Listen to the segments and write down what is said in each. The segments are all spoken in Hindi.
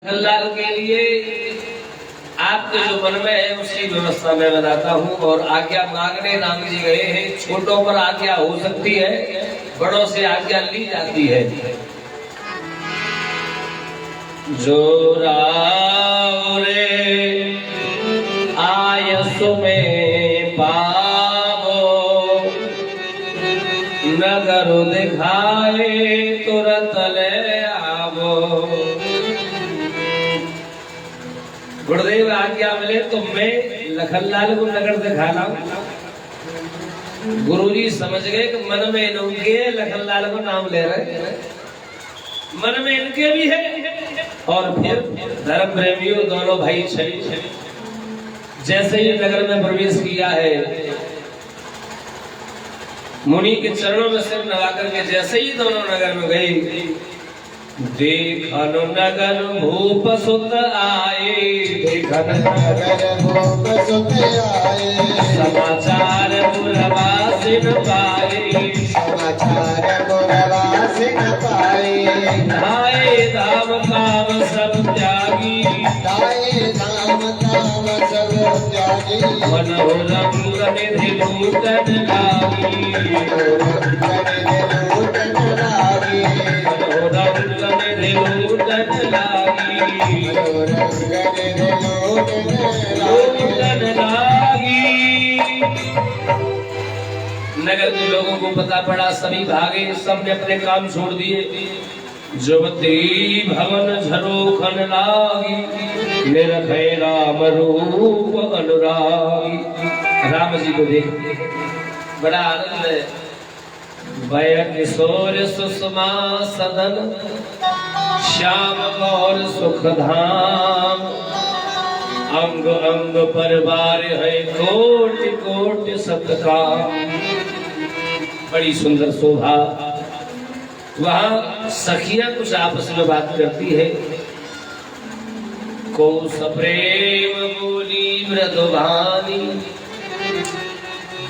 लाल के लिए आपके जो मन में है उसकी व्यवस्था मैं बनाता हूँ। और आज्ञा मांगने राम जी गए हैं। छोटों पर आज्ञा हो सकती है, बड़ों से आज्ञा ली जाती है। जो राव रे आयसु में पावो, नगर दिखाए तुरंत ले आवो। गुरुदेव आज्ञा मिले तो मैं लखनलाल को नगर दिखाना। गुरुजी समझ गए कि मन में इनके लखनलाल को नाम ले रहे, मन में इनके भी है। और फिर धर्म प्रेमियों दोनों भाई छवि जैसे ही नगर में प्रवेश किया है, मुनि के चरणों में सिर नवा करके जैसे ही दोनों नगर में गए, देखन नगर भूप सुत आए, देखन नगर भूप सुत आए। समाचार पुरवासिन पाए, समाचार पुरवासिन पाए। धाये धाम काम सब त्यागी, धाये धाम काम सब त्यागी। मनोरम निधि लूटन लागी, लूटन लागी। नगर के लोगों को पता पड़ा, सभी भागे, सबने अपने काम छोड़ दिए। जुवती भवन झरोखन लागी, निरखै राम रूप अनुरागी। राम जी को देख बड़ा आनंद है। भय किशोर सुषमा सदन, श्याम गौर सुख धाम। अंग अंग परवार है कोटि कोटि सत्कार। बड़ी सुंदर शोभा। वहां सखियां कुछ आपस में बात करती है। को सप्रेम बोली मृदुवानी,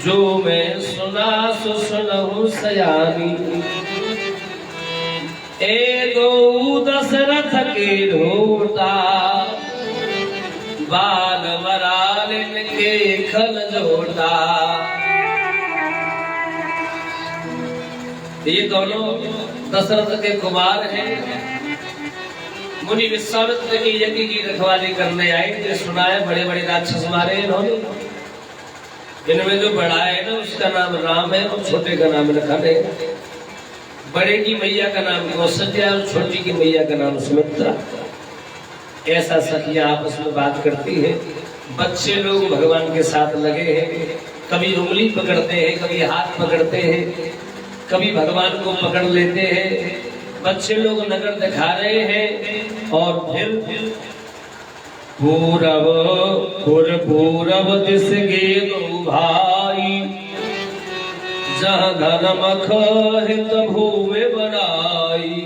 जो मैं सुना सो सुनहु सयानी। एगो दशरथ के ढोटा, बाल बराल के खल जोड़ा। ये दोनों दशरथ के कुमार हैं। मुनि विश्वामित्र की यज्ञ की रखवाली करने आए थे। सुना है बड़े बड़े राक्षस मारे इन्होंने। इनमें जो बड़ा है ना उसका नाम राम है और छोटे का नाम लखन है। बड़े की मैया का नाम कौशल्या और छोटी की मैया का नाम सुमित्रा। ऐसा सखियां आपस में बात करती है। बच्चे लोग भगवान के साथ लगे हैं। कभी उंगली पकड़ते हैं, कभी हाथ पकड़ते हैं, कभी भगवान को पकड़ लेते हैं। बच्चे लोग नगर दिखा रहे हैं। और फिर पूरब पूरब दिस गे दो भाई, जहाँ धर्म हित भूमि बनाई।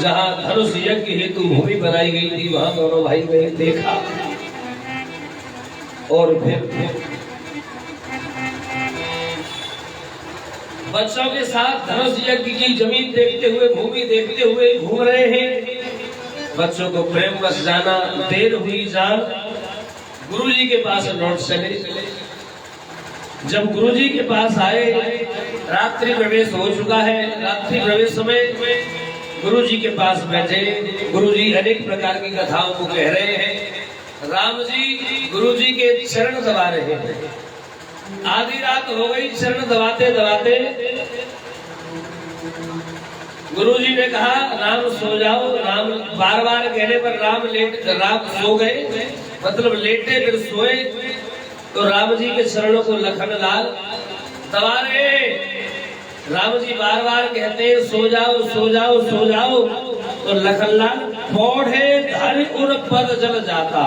जहाँ धनुष यज्ञ हेतु भूमि बनाई गई थी, वहां दोनों भाई ने देखा। और फिर बच्चों के साथ धनुष यज्ञ की जमीन देखते हुए, भूमि देखते हुए घूम रहे हैं। बच्चों को प्रेम बस जाना, देर हुई जान गुरुजी के पास लौट चले। जब गुरुजी के पास आए, रात्रि प्रवेश हो चुका है। रात्रि प्रवेश समय गुरुजी के पास बैठे। गुरुजी अनेक प्रकार की कथाओं को कह रहे हैं। राम जी गुरुजी के चरण दबा रहे हैं। आधी रात हो गई। चरण दबाते दबाते गुरुजी ने कहा राम सो जाओ। राम बार बार कहने पर राम सो गए, मतलब लेटे फिर सोए। तो राम जी के चरणों को लखनलाल दबा रहे। राम जी बार बार कहते हैं सो जाओ सो जाओ सो जाओ। तो लखनलाल पौधे धर उर पद जल जाता,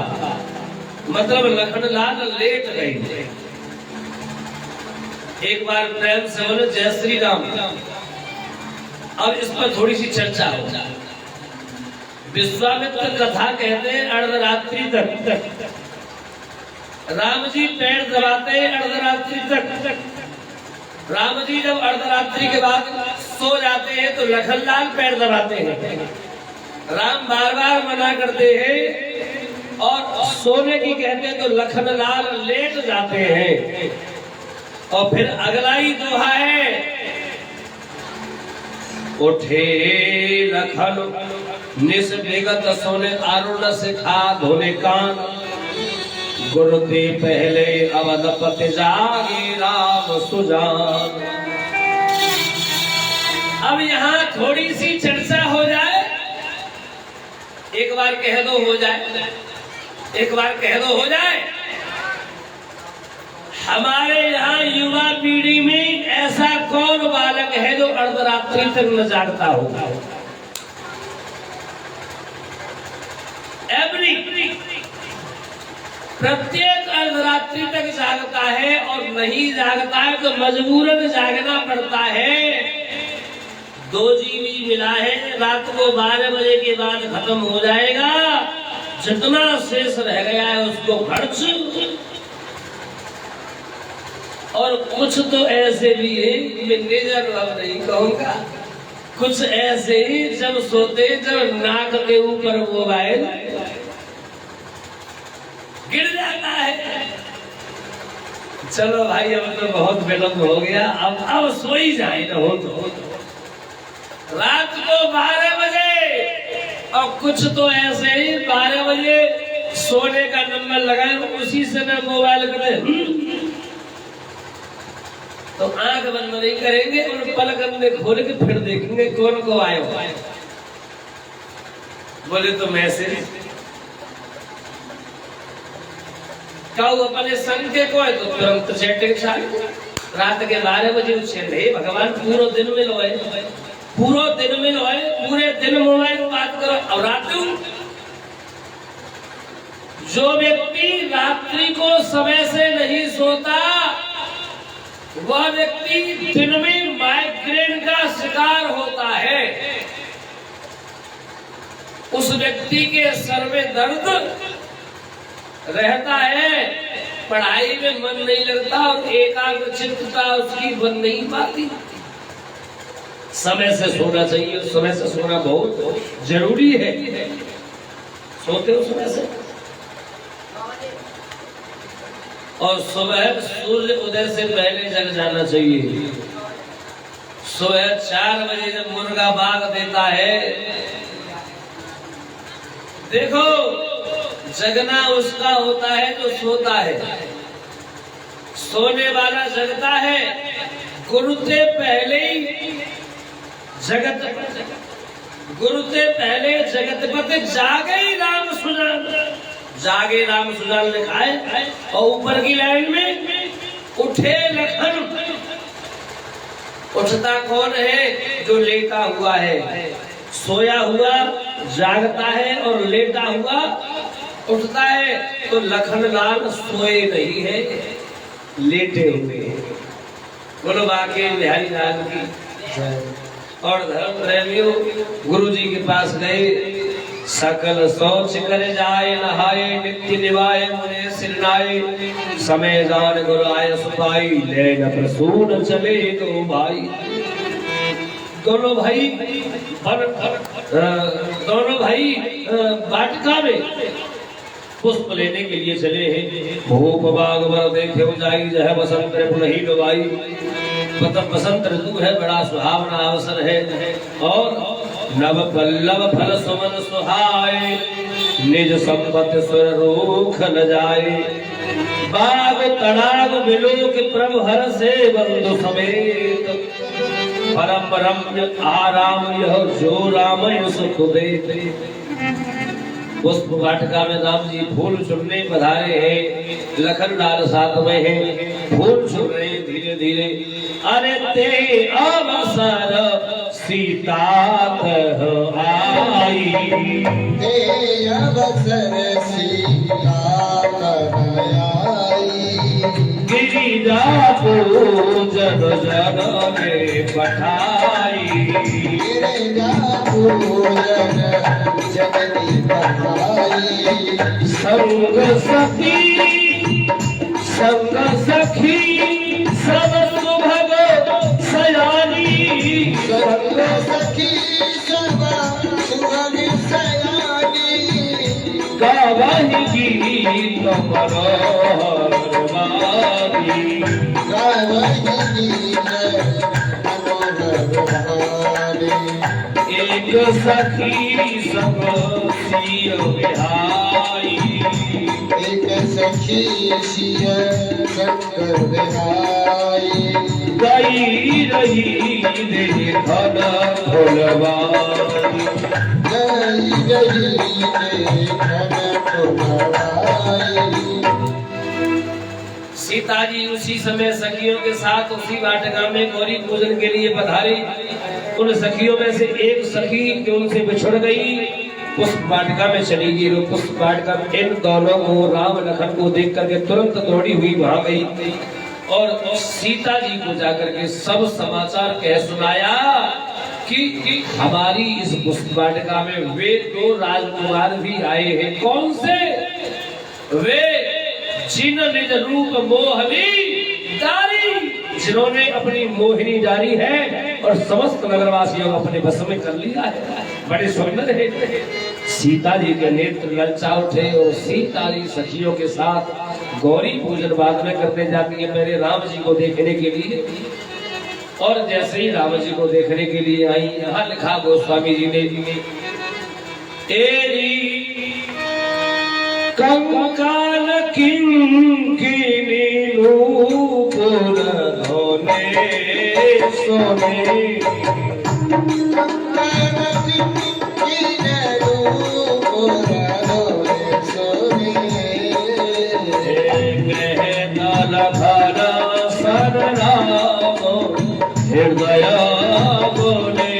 मतलब लखनलाल लेट गए। एक बार प्रेम से बोले जय श्री राम। अब इस पर थोड़ी सी चर्चा हो जाए। विश्वामित्र कथा कहते हैं अर्धरात्रि तक। राम जी पैर दबाते हैं अर्धरात्रि तक। राम जी जब अर्धरात्रि के बाद सो जाते हैं तो लखनलाल पैर दबाते हैं। राम बार बार मना करते हैं और सोने की कहते हैं तो लखनलाल लेट जाते हैं। और फिर अगला ही दोहा है, उठे लखन निस विगत सोने अरुण से खा धोने कान, गुरुते पहले अवधपति जागे राम सुजान। अब यहाँ थोड़ी सी चर्चा हो जाए, एक बार कह दो हो जाए, एक बार कह दो हो जाए। हमारे यहाँ युवा पीढ़ी में ऐसा कौन बालक है जो अर्धरात्रि तक न जागता हो? एवरी प्रत्येक अर्धरात्रि तक जागता है, और नहीं जागता है तो मजबूरन जागना पड़ता है। 2 जीबी मिला है, रात को 12 बजे के बाद खत्म हो जाएगा, जितना शेष रह गया है उसको खर्च। और कुछ तो ऐसे भी है, मैं निजर अब नहीं कहूंगा, कुछ ऐसे ही जब सोते जब नाक के ऊपर मोबाइल गिर जाता है। चलो भाई अब तो बहुत विलंब हो गया, अब सो ही जाए ना, हो तो रात को 12 बजे, और कुछ तो ऐसे ही 12 बजे सोने का नंबर लगाए, उसी समय मोबाइल करें तो आंख बंद नहीं करेंगे और पलक अंदर खोल के फिर देखेंगे कौन को आए हो। बोले तो मैसेज क्या अपने संग के को है तो तुरंत चैटिंग चालू। रात के 12 बजे उछे भगवान पूरा दिन में लोए, पूरा दिन में लोए, पूरे दिन मोबाइल में बात करो। और रात जो व्यक्ति रात्रि को समय से नहीं सोता, वह व्यक्ति दिन में माइग्रेन का शिकार होता है। उस व्यक्ति के सर में दर्द रहता है, पढ़ाई में मन नहीं लगता और एकाग्रचित्तता उसकी बन नहीं पाती। समय से सोना चाहिए, समय से सोना बहुत जरूरी है। सोते हो समय से, और सुबह सूर्य उदय से पहले जग जाना चाहिए। सुबह 4 बजे जब मुर्गा बाग देता है, देखो जगना उसका होता है जो सोता है, सोने वाला जगता है। गुरुते पहले गुरुते पहले जगतपति जागे राम सुजान, जागे राम सुजान लिखा है। और ऊपर की लाइन में उठे लखन, उठता कौन है? जो लेटा हुआ है। सोया हुआ जागता है और लेटा हुआ उठता है। तो लखनलाल सोए नहीं है, लेटे हुए हैं। बोलो बाकी बिहारी लाल की। और धर्म प्रेमियों गुरु जी के पास गए, सकल सोच कर जाए नहाए, नित्य निवाए मुने सिरनाए, समय जान गुरुआय सुपाई, ले न प्रसून चले दो भाई। दोनों भाई वाटिका में पुष्प लेने के लिए चले हैं। भूप बाग बर देखे जाई, जह बसंत पुनहि डुबाई। मतलब बसंत ऋतु है, बड़ा सुहावना अवसर है। और नव पल्लव फल सुमन सुहाए, निज संपत्ति सुर रूख न जाए। बाग तड़ाग बिलोक प्रभु हर से बंधु समेत, परम रम्य आराम यह जो राम सुख देते। पुष्प वाटिका में राम जी फूल चुनने पधारे हैं। लखनलाल साथ में है, फूल चुन रहे धीरे धीरे। अरे ते अवसर सीता आई, ते अवसर सीता आई। गिरिजा पूजन जग में पठाई, गिरिजा पूजन जग में पठाई। संग सखी सब सुभग सयानी, संग सखी सब सुभग सयानी। गावहि गीत मनोहरवारी गावहि गीत मनोहरवारी एक सखी सब सिय बिहाई एक सखी सिय शंकर बिहाई गई रही देखन भोलवारी गई देखन भोलवारी। सीता जी उसी समय सखियों के साथ उसी वाटिका में गौरी पूजन के लिए पधारी। उन सखियों में से एक सखी जो उनसे बिछुड़ गई पुष्प वाटिका में चली गई। पुष्प वाटिका में इन दोनों को राम लखन को देख करके तुरंत दौड़ी हुई वहां गई और सीता जी को जाकर के सब समाचार कह सुनाया कि हमारी इस पुष्प वाटिका में वे दो राजकुमार भी आए हैं। कौन से? वे जिन निज रूप मोहनी डारी, जिन्होंने अपनी मोहिनी डारी है और समस्त नगरवासियों को अपने बस में कर लिया है। बड़े सुंदर है। सीता जी के नेत्र ललचा उठे और सीता जी सखियों के साथ गौरी पूजन बाद में करने जाती है मेरे राम जी को देखने के लिए। और जैसे ही राम जी को देखने के लिए आई, यहाँ लिखा गोस्वामी जी ने एरी कंकाल किंकिनी नूपुर धोने सोने हृदय बोले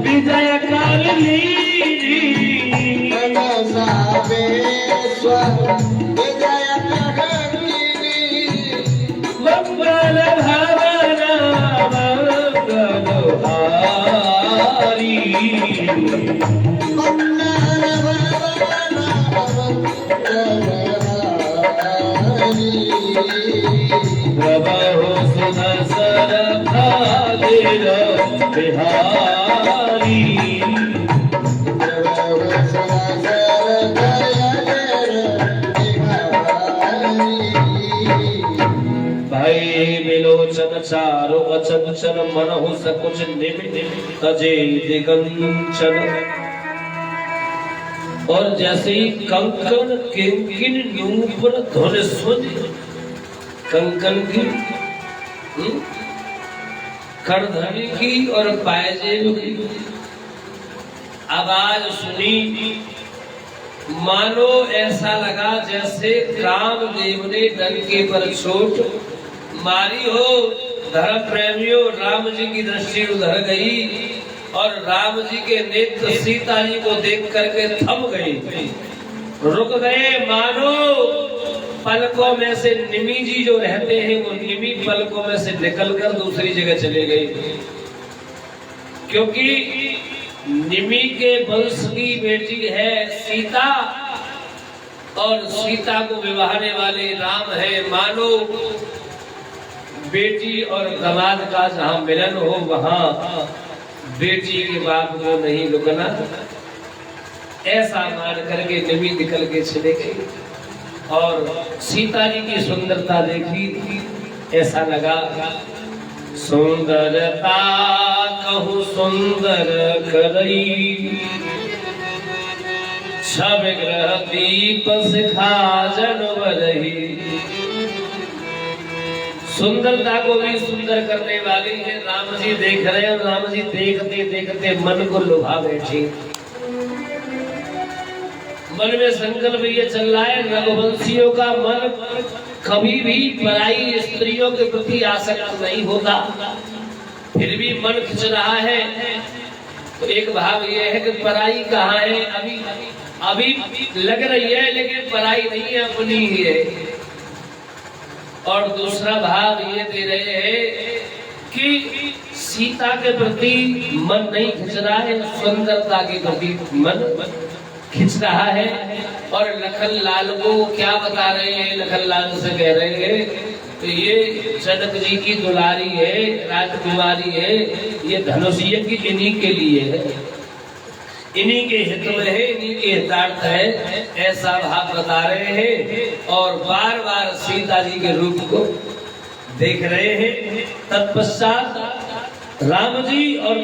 विजय कर मंगल भावना मंगलहारी प्रभो सुदर्शन भागीर बिहारी भाई विलोचन चारो अचंचल मनहु सकुच निमित तजे दिगंचन। और जैसे ही कंकन किंकिन नूपुर धुन सुन, कंकन की करधनी की और पायजेब की आवाज सुनी, मानो ऐसा लगा जैसे कामदेव ने डंके पर चोट मारी हो। धर्म प्रेमियों, राम जी की दृष्टि उधर गई और राम जी के नेत्र सीता जी को देख करके थम गए, रुक गए। मानो पलकों में से निमी जी जो रहते हैं वो निमी पलकों में से निकलकर दूसरी जगह चले गए, क्योंकि निमी के वंश की बेटी है सीता और सीता को विवाहने वाले राम है। मानो बेटी और दामाद का जहाँ मिलन हो वहाँ बेटी के बाप को नहीं रुकना, ऐसा मान करके निमी निकल के चले गए। और सीता जी की सुंदरता देखी, ऐसा लगा सुंदरता कहु सुंदर करई, छब ग्रह दीप सिखा जनवरही। सुंदरता को भी सुंदर करने वाली है। राम जी देख रहे हैं, राम जी देखते देखते मन को लुभा बैठे। मन में संकल्प ये चल रहा है, रघुवंशियों का मन कभी भी पराई स्त्रियों के प्रति आसक्त नहीं होगा, फिर भी मन खिंच रहा है। तो एक भाव ये है कि पराई कहाँ है, अभी लग रही है लेकिन पराई नहीं है, अपनी ही है। और दूसरा भाव ये दे रहे हैं कि सीता के प्रति मन नहीं खिंच रहा है, सुंदरता के प्रति मन खिंच रहा है। और लखन लाल को क्या बता रहे हैं, लखन लाल से कह रहे हैं तो ये जनक जी की दुलारी है, राजकुमारी है, ये धनुष यज्ञ इन्हीं के लिए है, इन्हीं के हित में है, इन्हीं के हितार्थ है, ऐसा भाव बता रहे हैं। और बार बार सीता जी के रूप को देख रहे हैं। तत्पश्चात राम जी और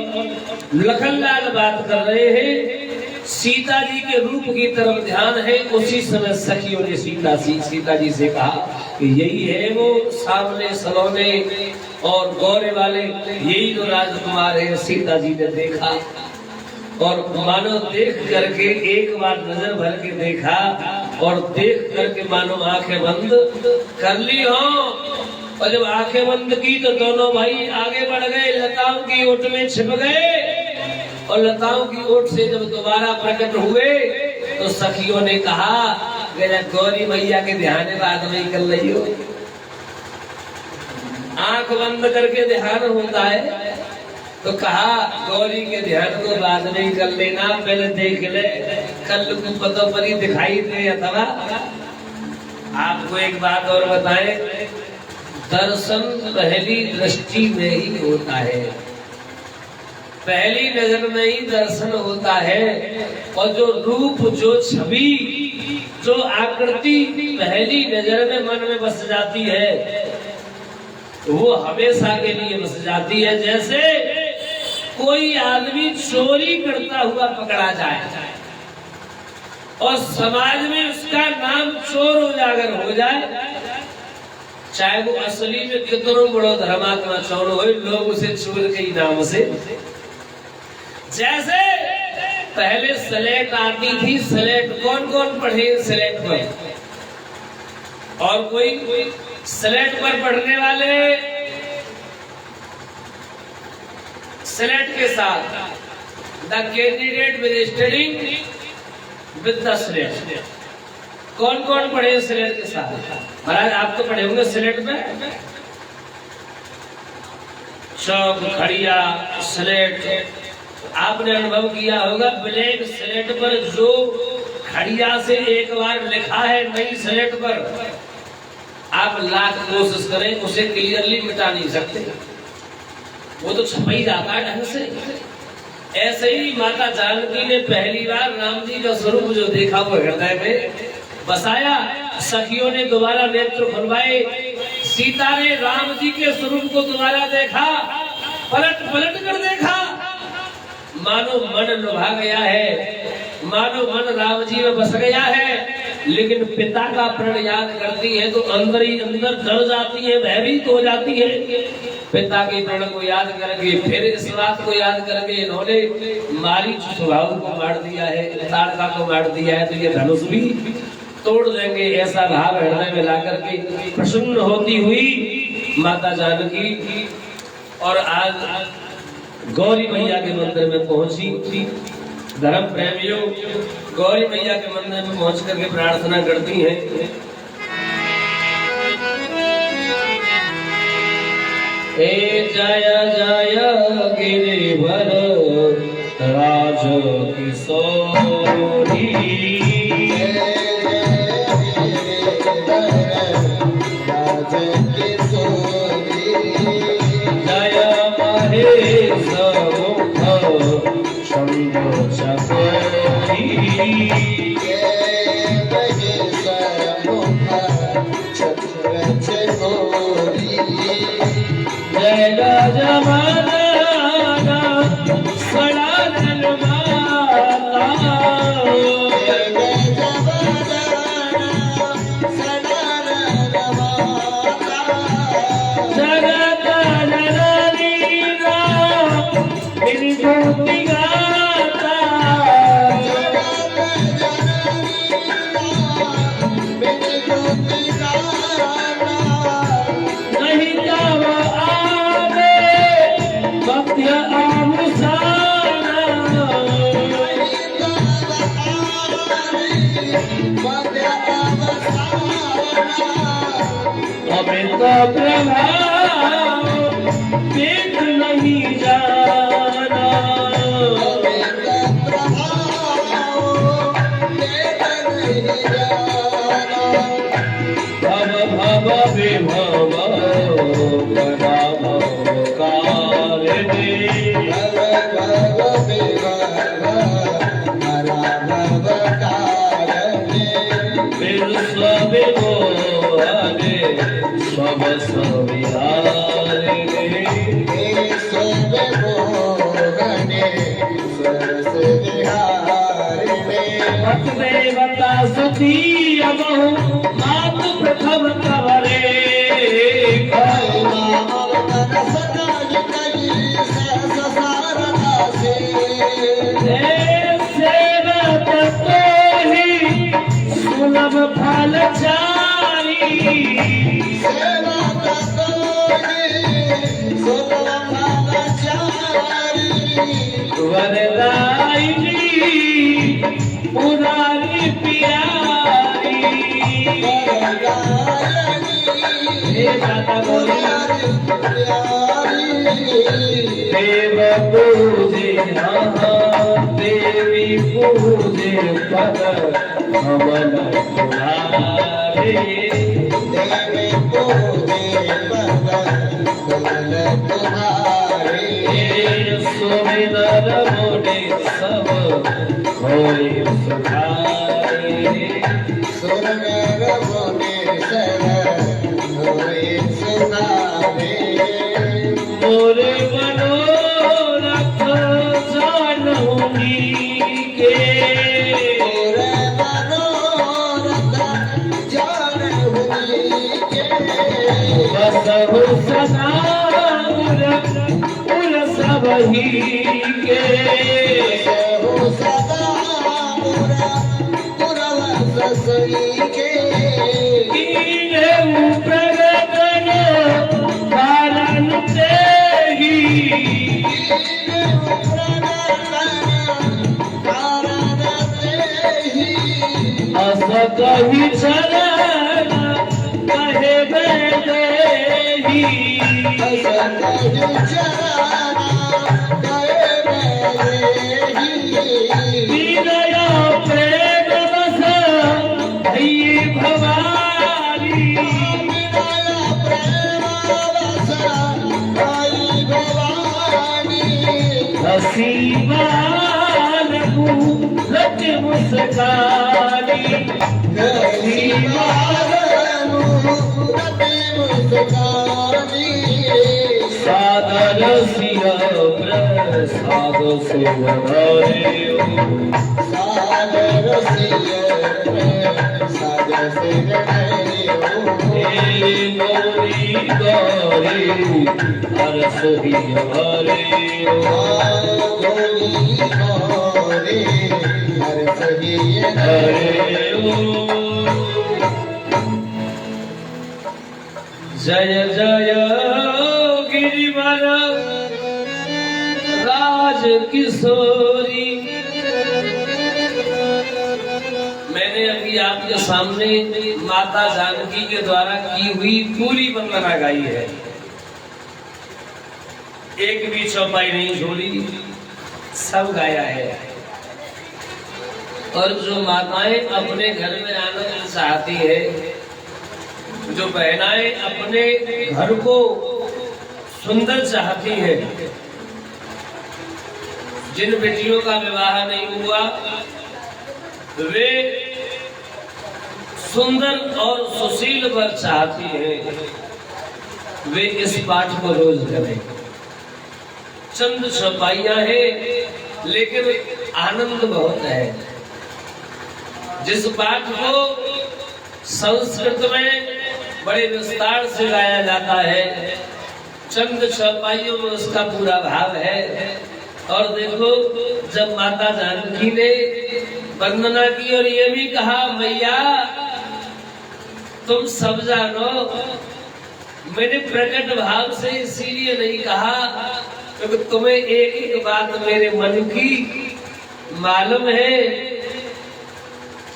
लखनलाल बात कर रहे हैं, सीता जी के रूप की तरफ ध्यान है। उसी समय सखियों ने सीता जी से कहा कि यही है वो सामने सलोने और गौरे वाले, यही तो राजकुमार है। सीता जी ने देखा और मानो देख करके एक बार नजर भर के देखा और देख करके मानो आंखें बंद कर ली हो। और जब आंखें बंद की तो दोनों भाई आगे बढ़ गए, लताओं की ओट में छिप गए। और लताओं की ओट से जब दोबारा प्रकट हुए तो सखियों ने कहा गौरी मैया के ध्यान बाद में कर रही हो। आंख बंद करके ध्यान होता है तो कहा गौरी के ध्यान को बाद में कर लेना, पहले देख ले, कल को पतो परी दिखाई दे। अथवा आपको एक बात और बताएं, दर्शन पहली दृष्टि में ही होता है, पहली नजर में ही दर्शन होता है। और जो रूप, जो छवि, जो आकृति पहली नजर में मन में बस जाती है वो हमेशा के लिए बस जाती है। जैसे कोई आदमी चोरी करता हुआ पकड़ा जाए और समाज में उसका नाम चोर उजागर हो जाए, चाहे वो असली में कितनों बड़ो धर्मात्मा चोर हो, लोग उसे चोर के नाम से। जैसे पहले स्लेट आती थी, स्लेट कौन कौन पढ़े स्लेट पर, और कोई स्लेट पर पढ़ने वाले स्लेट के साथ the candidate with studying with the slate, कौन कौन पढ़े स्लेट के साथ? महाराज आप तो पढ़े होंगे स्लेट में, चौक, खड़िया, स्लेट। आपने अनुभव किया होगा ब्लैक स्लेट पर जो खड़िया से एक बार लिखा है नई स्लेट पर, आप लाख कोशिश करें उसे क्लियरली मिटा नहीं सकते, वो तो छप ही जाता है ढंग से। ऐसे ही माता जानकी ने पहली बार राम जी का स्वरूप जो देखा वो हृदय में बसाया। सखियों ने दोबारा नेत्र खुलवाए, सीता ने राम जी के स्वरूप को दोबारा देखा, पलट पलट कर देखा, मानो मन लुभा गया है, मानो मन राम जी में बस गया है। लेकिन पिता का प्रण याद करती है तो अंदर ही अंदर डर जाती है, भयभीत हो जाती है। पिता के प्रण को याद करके, फिर इस बात को याद करके इन्होंने मारीच स्वभाव को मार दिया है, ताड़का को मार दिया है, तो ये धनुष भी तोड़ देंगे, ऐसा भाव हृदय में लाकर के प्रसन्न होती हुई माता जानकी और आज गौरी मैया के मंदिर में पहुंची। धर्म प्रेमियों गौरी मैया के मंदिर में पहुंच करके प्रार्थना करती हैं, हे जय जय गिरिवर राज किशोरी, जय महेश मुख शंभो चकोरी, जय जमाना बड़ा धर्माता, जगत जननी मेरी भक्ति गाता, नहीं जावा आवे का प्रभाव देख नहीं जाना, भव भव विभव देवता सती अबहु मात प्रथम कवरे, सेवक तो ही सुलभ फल चारी, वरदायिनी पुरानी प्यारी, हे माता देव पूजे देवी पूजे पद हवन तुम्हारे, देवी पूजे पद तुम्हारे, सुमिरन मुनि सब होय सुखारे, सुरनर मुनि सब होय सुखारे, मोरे मनोरथ जानहुनी के, मोरे मनोरथ जानहुनी के, बसहु सदा उर सबही के, बसहु सदा उर सबही के, कीन्हु प्रगटन कारण तेहि, अस कहि चरण कहे देहि, विनय प्रेम बस भई भवानी, हसी बालकु रट मुस्कानी, हसी सादर सिय प्रसाद सुवधारे, सादर सिय प्रसाद सुवधारे, गौरी गौरी हरस ही हरे, गौरी गौरी हरस ही हरे जय जय गिरिवर राज किशोरी। मैंने अभी आपके सामने माता जानकी के द्वारा की हुई पूरी वंदना गाई है, एक भी चौपाई नहीं छोड़ी, सब गाया है। और जो माताएं अपने घर में आनंद चाहती है, जो बहनाएं अपने घर को सुंदर चाहती है, जिन बेटियों का विवाह नहीं हुआ वे सुंदर और सुशील वर चाहती हैं, वे इस पाठ को रोज करें। चंद छपाइयां हैं लेकिन आनंद बहुत है। जिस पाठ को संस्कृत में बड़े विस्तार से गाया जाता है, चंद छपाइयों में उसका पूरा भाव है। और देखो, जब माता जानकी ने वंदना की और ये भी कहा, मैया तुम सब जानो, मैंने प्रकट भाव से इसीलिए नहीं कहा क्योंकि तुम्हें एक एक बात मेरे मन की मालूम है।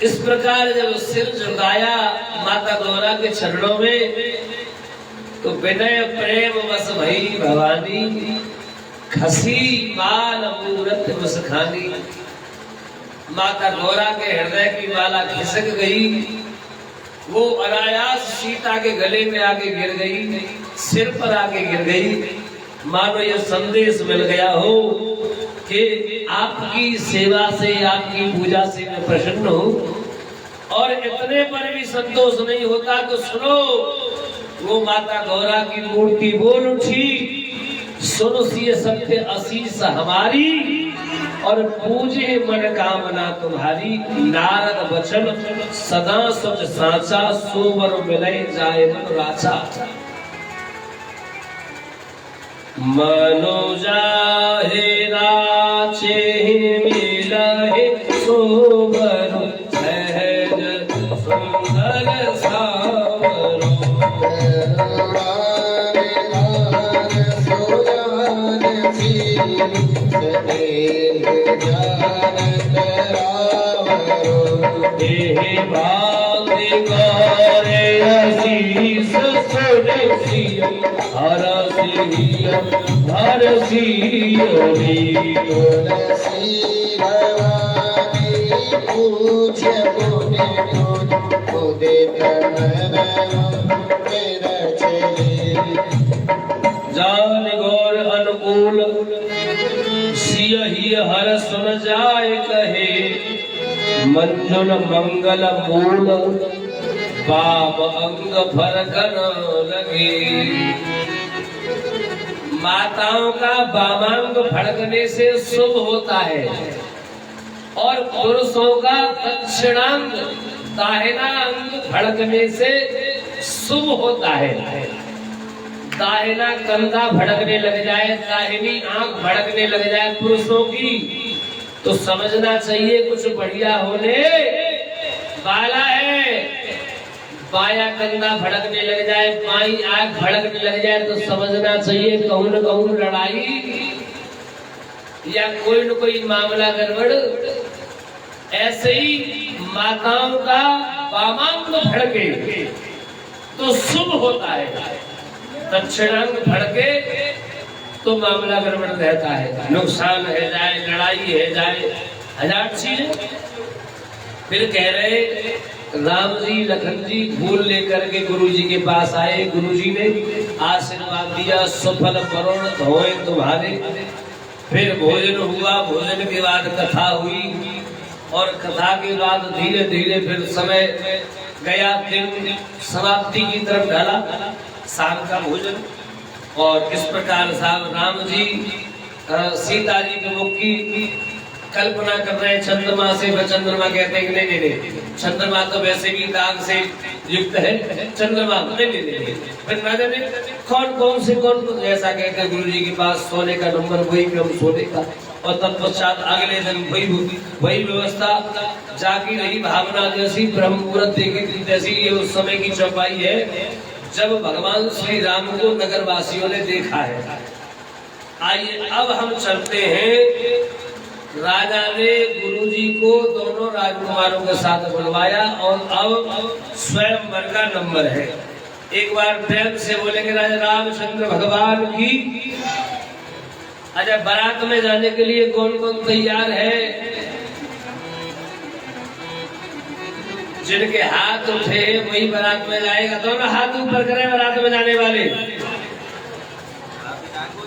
इस प्रकार जब सिर झुकाया माता गौरा के चरणों में, तो विनय प्रेम बस भई भवानी, खसी माल मूरत मुस्खानी। माता गौरा के हृदय की माला खिसक गई, वो अनायास सीता के गले में आके गिर गई, सिर पर आके गिर गई। मानो ये संदेश मिल गया हो कि आपकी सेवा से, आपकी पूजा से मैं प्रसन्न हूँ। और इतने पर भी संतोष नहीं होता तो सुनो, वो माता गौरा की मूर्ति बोल उठी, सुनो सिय सत्य आशीष हमारी, और पूजे मन कामना तुम्हारी। नारद वचन सदा सच साचा, सोवर मिलय जाय मन राचा। मनो जाहे राचे मिलहि सोवर, सहज सुंदर सावरो। हे भाग्य गौरे आशीष सुरसिय, हरसिय हरसिय तुलसी भवानी पूज्य मुनि उदित मेरा चली। जान गौर अनुकूल, सियहि हर सुन जाय कहे, मंजुल मंगल मूल, बाम अंग फरकन लगे। माताओं का वामांग फड़कने से शुभ होता है, और पुरुषों का दक्षिणांग दाहिना अंग फड़कने से शुभ होता है। दाहिना कंधा भड़कने लग जाए, दाहिनी आंख भड़कने लग जाए पुरुषों की, तो समझना चाहिए कुछ बढ़िया होने वाला है। बाया कंधा भड़कने लग जाए, बाई आंख भड़कने लग जाए, तो समझना चाहिए कहूं न कहूं लड़ाई या कोई न कोई मामला गड़बड़। ऐसे ही माताओं का वामांग भड़के तो शुभ होता है, दक्षिणांग भड़के तो मामला गड़बड़ रहता है, नुकसान है जाए, लड़ाई है जाए, हजार चीजें। फिर कह रहे राम जी लखन जी फूल लेकर के गुरु जी के पास आए, गुरु जी ने आशीर्वाद दिया, सफल करोड़ धोए तुम्हारे। फिर भोजन हुआ, भोजन के बाद कथा हुई, और कथा के बाद धीरे धीरे फिर समय गया, फिर समाप्ति की तरफ ढला, शाम का भोजन। और इस प्रकार साहब राम जी सीता जी के मुख की कल्पना कर रहे हैं चंद्रमा से। वह चंद्रमा कहते हैं कि नहीं नहीं नहीं, चंद्रमा तो वैसे भी दाग से युक्त है, चंद्रमा नहीं नहीं नहीं। फिर राजा ने कौन कौन से कौन ऐसा कहते हैं गुरु जी के पास सोने का नंबर वही क्रम सोने का, और तत्पश्चात अगले दिन वही व्यवस्था जागी रही। भावना जैसी ब्रह्म मुहूर्त देखी जैसी ये उस समय की चौपाई है जब भगवान श्री राम को नगर वासियों ने देखा है। आइए अब हम चलते हैं। राजा ने गुरुजी को दोनों राजकुमारों के साथ बुलवाया, और अब स्वयंवर का नंबर है। एक बार प्रेम से बोलेंगे राजा रामचंद्र भगवान की। अच्छा, बारात में जाने के लिए कौन कौन तैयार है? जिनके हाथ उठे वही बारात में जाएगा। दोनों हाथ ऊपर करें बारात में जाने वाले।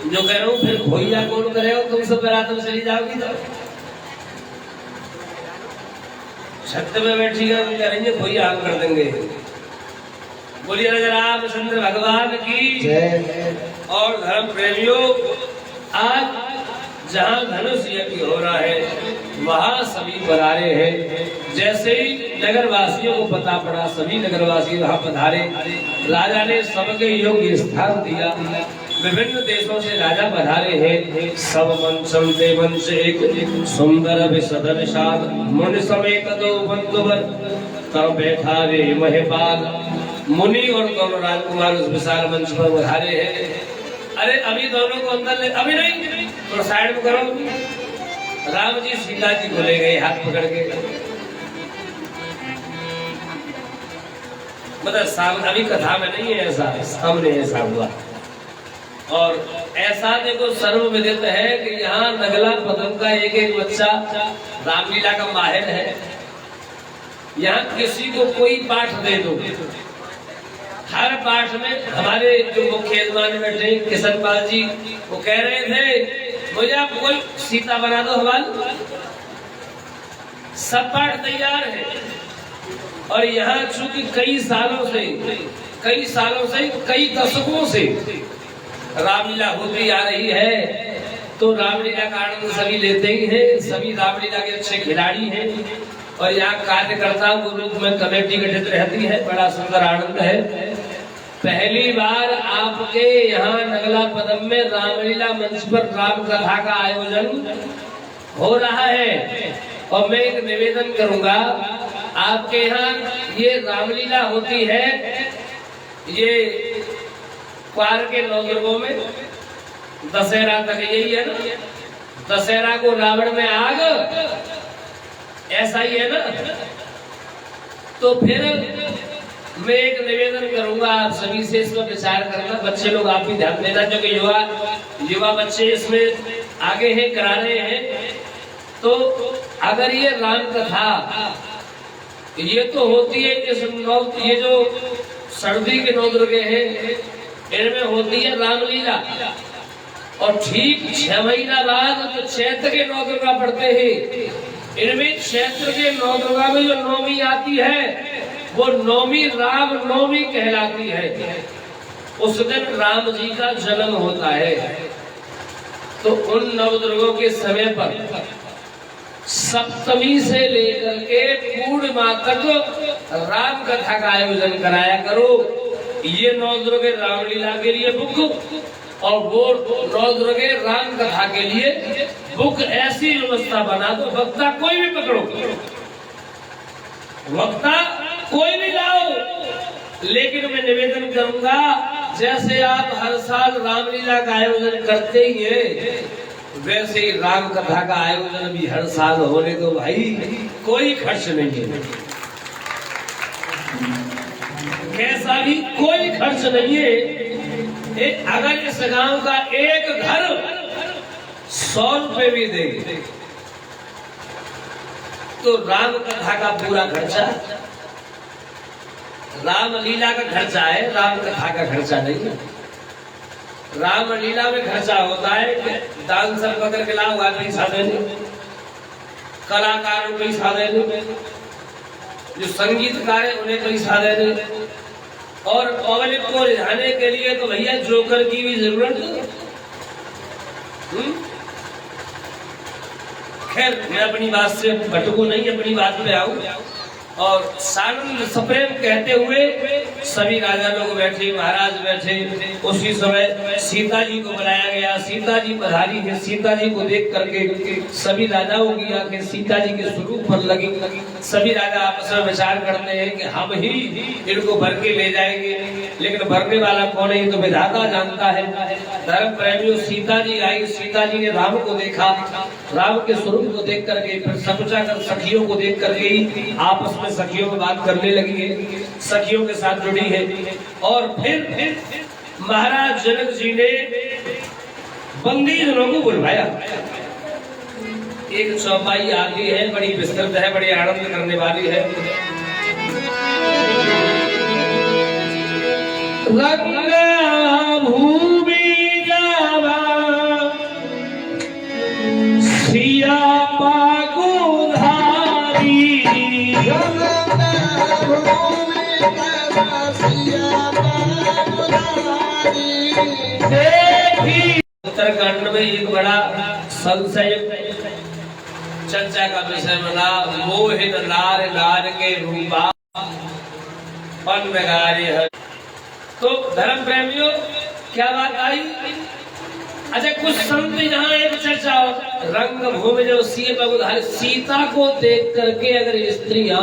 जो कह रहा हूँ फिर भैया कौन करेगा, तुम सब बारात में चली जाओगी तो छत में बैठिएगा, करेंगे भैया हम कर देंगे। बोलिए राजा रामचंद्र भगवान की। और धर्म प्रेमियों, आज जहाँ धनुष यज्ञ हो रहा है वहाँ सभी पधारे हैं। जैसे ही नगर वासियों को पता पड़ा, सभी नगरवासी वहाँ पधारे। राजा ने सबके योग्य स्थान दिया। विभिन्न देशों से राजा पधारे हैं। सब मंचम ते मंच एक सुंदर विसदन शाद, मुनि समेत दो बंधुवर तब बैठा रे महिपाल। मुनि और दोनों राजकुमार उस विशाल मंच पर पधारे हैं। अरे अभी दोनों को अंदर ले, अभी नहीं, तो साइड में करो। राम जी सीता जी को ले गए हाथ पकड़ के। मतलब सामने अभी कथा में नहीं है, ऐसा सामने ऐसा हुआ। और ऐसा देखो सर्वविदित है कि यहाँ नगला पदम का एक एक बच्चा रामलीला का माहिर है। यहाँ किसी को कोई पाठ दे दो, हर पाठ में हमारे जो मुख्य यजमान बैठे किशन पाल जी वो कह रहे थे मुझे आप कोई सीता बना दो हमारी, सब पाठ तैयार है। और यहाँ चूंकि कई सालों से कई दशकों से रामलीला होती आ रही है, तो रामलीला का आनंद सभी लेते ही हैं, सभी रामलीला के अच्छे खिलाड़ी हैं। और यहाँ कार्यकर्ताओं के रूप में कमेटी गठित रहती है, बड़ा सुंदर आनंद है। पहली बार आपके यहाँ नगला पदम में रामलीला मंच पर राम कथा का आयोजन हो रहा है। और मैं एक निवेदन करूंगा, आपके यहाँ ये रामलीला होती है, ये क्वार के 9 दुर्गों में दशहरा तक यही है ना, दशहरा को रावण में आग, ऐसा ही है ना। तो फिर मैं एक निवेदन करूंगा आप सभी से, इसमें विचार करना, बच्चे लोग आप भी ध्यान देना, क्योंकि युवा बच्चे इसमें आगे हैं, करा रहे हैं। तो अगर ये राम कथा ये तो होती है कि ये जो सर्दी के 9 दुर्गे हैं इनमें होती है रामलीला, और ठीक 6 महीना बाद तो चैत्र के 9 दुर्गा पढ़ते हैं। इनमें चैत्र के 9 दुर्गा में जो नौमी आती है वो नौमी राम नौमी कहलाती है। उस दिन राम जी का जन्म होता है। तो उन 9 दुर्गों के समय पर सप्तमी से लेकर के पूर्णिमा तक राम कथा का आयोजन कराया करो। ये 9 दुर्गे रामलीला के लिए बुक, और वो 9 दुर्गे राम कथा के लिए बुक, ऐसी व्यवस्था बना दो। वक्ता कोई भी पकड़ो, वक्ता कोई भी लाओ, लेकिन मैं निवेदन करूंगा जैसे आप हर साल रामलीला का आयोजन करते ही हैं, वैसे ही राम कथा का आयोजन भी हर साल होने दो भाई, कोई खर्च नहीं है, कैसा भी कोई खर्च नहीं है। अगर इस गांव का एक घर 100 रुपए भी दे तो राम कथा का पूरा खर्चा, रामलीला का खर्चा है, राम कथा का खर्चा नहीं है। रामलीला में खर्चा होता है कि दान सब पकड़ के लाओ, पैसा देने, कलाकारों को पैसा देने, जो संगीतकार है उन्हें पैसा देने, और पब्लिक को रिझाने के लिए तो भैया जोकर की भी जरूरत है। खैर मैं अपनी बात से भटकू नहीं, अपनी बात पे आऊं। और सानंद सप्रेम कहते हुए सभी राजा लोग बैठे, महाराज बैठे। उसी समय सीता जी को बुलाया गया, सीता जी पधारी है। सीता जी को देख करके सभी राजाओं की आंखें सीता जी के स्वरूप पर लगी। सभी राजा आपस में विचार करते हैं कि हम ही इनको भर के ले जाएंगे, लेकिन भरने वाला कौन है ये तो विधाता जानता है। धर्म प्रेमियों, सीता जी आई, सीता जी ने राम को देखा, राम के स्वरूप को देख करके फिर समझा कर सखियों को देख करके ही आपस में सखियों में बात करने लगी है, सखियों के साथ जुड़ी है। और फिर महाराज जनक जी ने बंदी जनों को बुलवाया। एक चौपाई आती है, बड़ी विस्तृत है, बड़ी आनंद करने वाली है। रंगा भूमि जावा सिया पागु धारी, उत्तराखंड में एक बड़ा संशय चर्चा का विषय बना, मोहित नार नार के रूपा पन है। तो धर्म प्रेमियों क्या बात आई? अच्छा, कुछ संत यहाँ एक चर्चा हो, रंग भूमि जो सीता को देख करके अगर स्त्रियां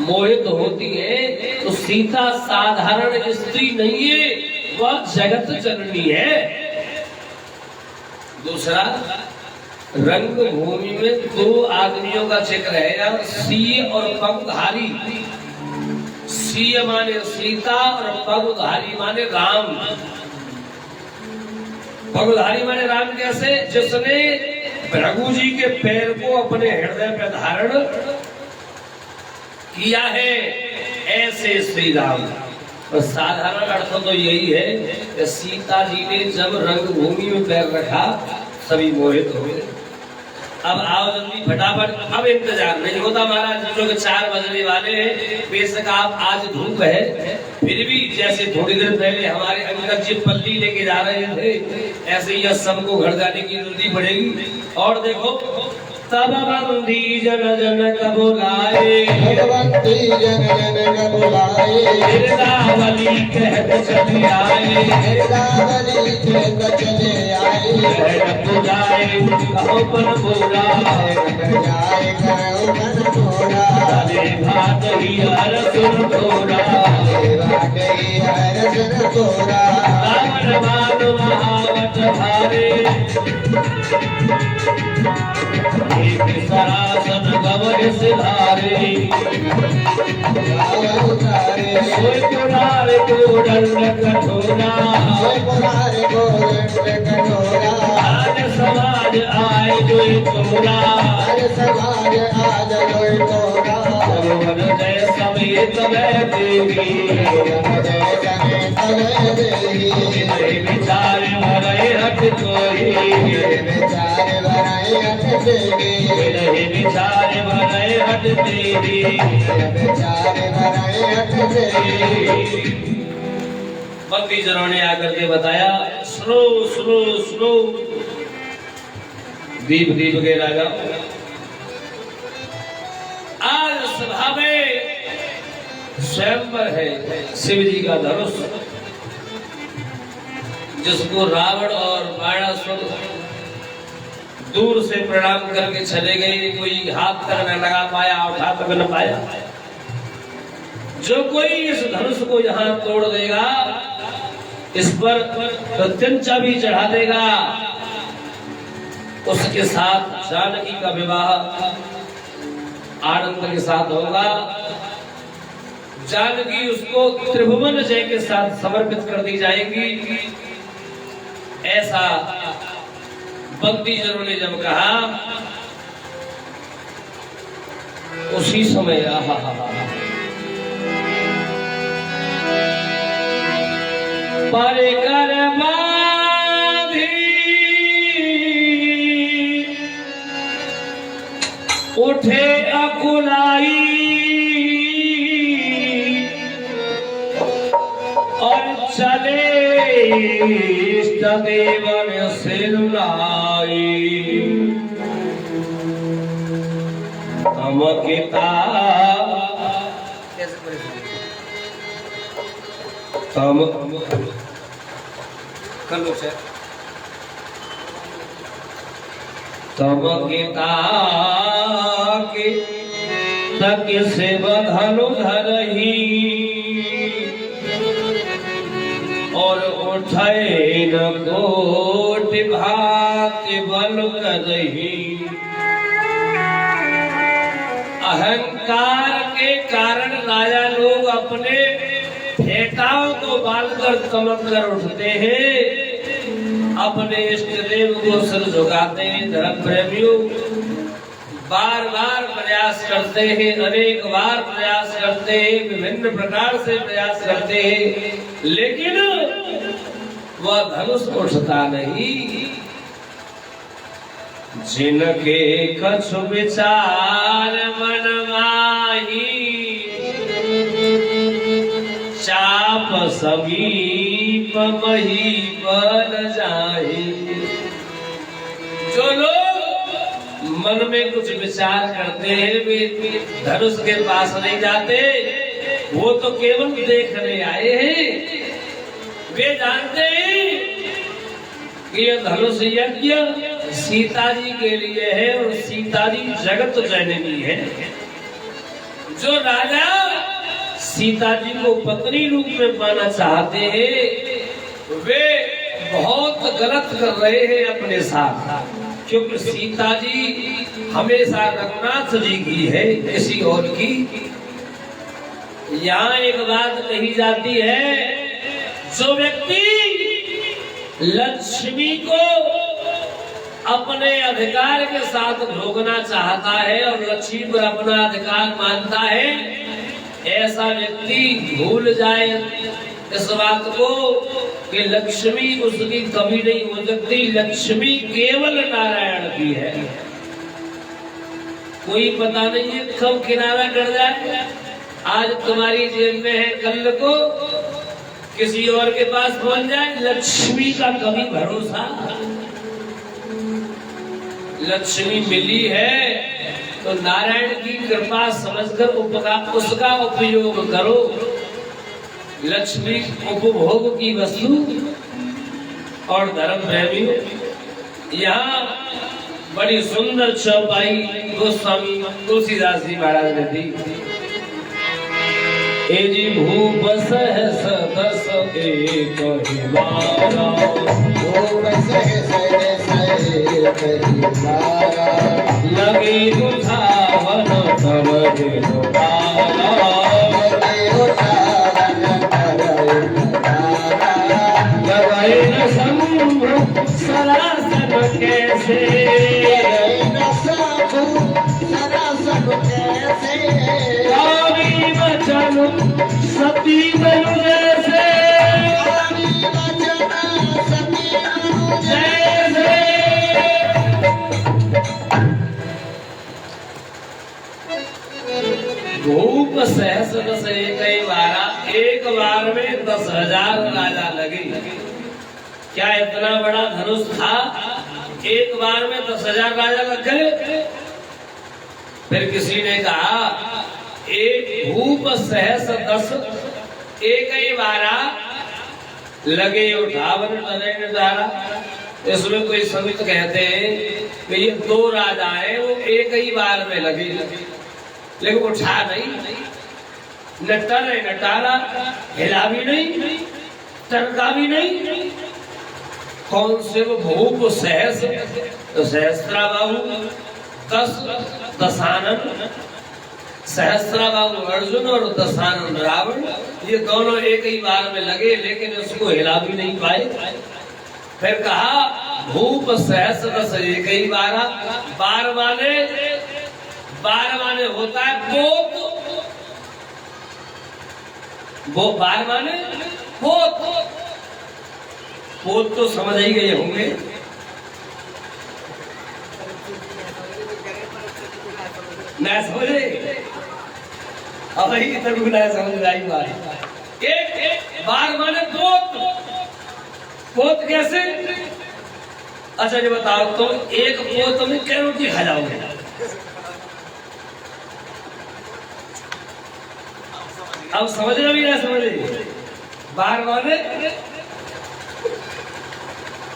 मोहित होती है तो सीता साधारण स्त्री नहीं है, वह जगत जननी है। दूसरा, रंग भूमि में 2 आदमियों का जिक्र है, सी और पंखधारी। सीय माने सीता और पगधारी माने राम। पगधारी माने राम कैसे? जिसने भृगु जी के पैर को अपने हृदय पर धारण किया है, ऐसे श्री राम। और साधारण अर्थ तो यही है कि सीता जी ने जब रंगभूमि में पैर रखा सभी मोहित हो गए। अब आओ जल्दी फटाफट, अब इंतजार नहीं होता महाराज, जो कि 4 बजने वाले हैं। बेशक आप आज धूप है, फिर भी जैसे थोड़ी देर पहले हमारे अंकल जी पल्ली लेके जा रहे थे, ऐसे ही सबको घर जाने की जल्दी पड़ेगी। और देखो, तब बंदी जन जन कब लाए, भगवंती जन जन कब लाए, गिरदावली कहत चले आए, गिरदावली कहत चले आए, बुझाए कहो पर बोला, जाए करो मन थोड़ा, अरे भात ही हर सुर थोड़ा, बात ही हर सुन थोड़ा, रावण मान महावत भारे, एक सरासन गवर सिधारे, सोई पुरारे को दंड कठोरा, आज समाज आए जो तोरा, भगवान जय समेत वह देवी, विचार भरे हट कोई, विचार भरे हट देवी। बंदी जनों ने आकर के बताया, स्लो स्लो स्लो, दीप दीप के लगा। आज सभा में स्वयंवर है शिव जी का धनुष, जिसको रावण और बाणासुर दूर से प्रणाम करके चले गए, कोई हाथ तक न लगा पाया, उठा तक न पाया। जो कोई इस धनुष को यहाँ तोड़ देगा, इस पर प्रत्यंचा भी चढ़ा देगा, उसके साथ जानकी का विवाह आनंद के साथ होगा। जानकी उसको त्रिभुवन जय के साथ समर्पित कर दी जाएगी। ऐसा बंदी जनों ने जब कहा, उसी समय परिकर बांधी उठे अकुलाई, और चले इष्ट देवन सिर लाई। तमकिता तम तमकिता के तक से बधनु धरही, और उठे न कोट भात बल करही। अहंकार के कारण राजा लोग अपने फेटाओं को बांधकर तमक कर उठते हैं, अपने इष्ट देव को सिर झुकाते हैं। धर्म प्रेमियों बार बार प्रयास करते हैं, अनेक बार प्रयास करते हैं, विभिन्न प्रकार से प्रयास करते हैं, लेकिन वह धनुष उठता नहीं। जिनके कछु विचार मन माही, चाप समीप मही बन जाए। जो लोग मन में कुछ विचार करते हैं, वे धनुष के पास नहीं जाते, वो तो केवल देखने आए हैं। वे जानते हैं कि यह धनुष यज्ञ सीता जी के लिए है, और सीता जी जगत जननी है। जो राजा सीता जी को पत्नी रूप में पाना चाहते हैं, वे बहुत गलत कर रहे हैं अपने साथ, क्योंकि सीता जी हमेशा रघुनाथ जी की है, किसी और की यहाँ एक बात कही जाती है, जो व्यक्ति लक्ष्मी को अपने अधिकार के साथ भोगना चाहता है और लक्ष्मी पर अपना अधिकार मानता है, ऐसा व्यक्ति भूल जाए इस बात को कि लक्ष्मी उसकी कभी नहीं हो सकती। लक्ष्मी केवल नारायण की है। कोई पता नहीं है कब किनारा कर जाए। आज तुम्हारी जेब में है, कल को किसी और के पास पहुंच जाए। लक्ष्मी का कभी भरोसा। लक्ष्मी मिली है तो नारायण की कृपा समझकर उसका उपयोग करो। लक्ष्मी उपभोग की वस्तु और धर्म प्रेमी। यहाँ बड़ी सुंदर चौपाई गोस्वामी तुलसीदास जी महाराज ने दी। ए जी भूप सहस दस एक हिमारा, भूप सहस एक हिमारा, लगे उठावन तब दुबारा, लगे उठावन तब दुबारा, लगे न संभ्रम सरासन कैसे, लगे न संभ्रम सरासन कैसे, कामी वचन सती बनु जैसे, कामी वचन सती बनु जैसे। भूप सहस दस एक बारा, एक बार में 10,000 राजा लगे। क्या इतना बड़ा धनुष था? एक बार में 10,000 राजा लग गए। फिर किसी ने कहा एक भूप सहस दस एक ही बारा, लगे उठावन तनय नजारा। इसमें कोई संत कहते हैं कि ये 2 राजा है, वो एक ही बार में लगे, लेकिन उठा नहीं, नटा नहीं, नटारा हिला भी नहीं, टरका भी नहीं। कौन से वो भूप सहस, तो सहस्त्रा बाहु 10 दशानन, सहस्त्रा बाहु अर्जुन और दशानन रावण, ये दोनों एक ही बार में लगे, लेकिन उसको हिला भी नहीं पाए। फिर कहा भूप सहस दस एक ही बारा। बार माने होता है पोत, वो बार माने पोत। पोत तो समझ ही गए होंगे। ना समझे? अब ही तक ना समझ आई बात। एक बार माने पोत। पोत कैसे? अच्छा ये बताओ, तुम एक पोत में क्या रोटी खा जाओगे? अब समझना भी ना समझे। बार माने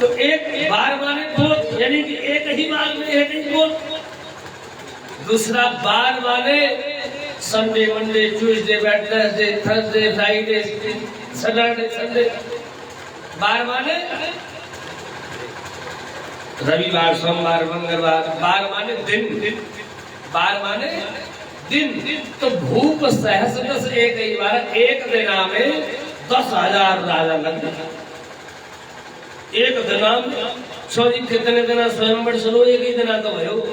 तो एक बार माने पोत, यानी कि एक ही बार में एक ही पोत। दूसरा बार माने Sunday, Monday, Tuesday, Wednesday, Thursday, Friday, Saturday, Sunday. बार माने रविवार, सोमवार, मंगलवार। बार माने दिन, बार माने दिन। तो भूप सहस दस एक ही बार, एक दिना में 10,000 राजा लग गए। एक दिना में सॉरी कितने दिना स्वयंवर चलो, एक ही दिना तो भयो।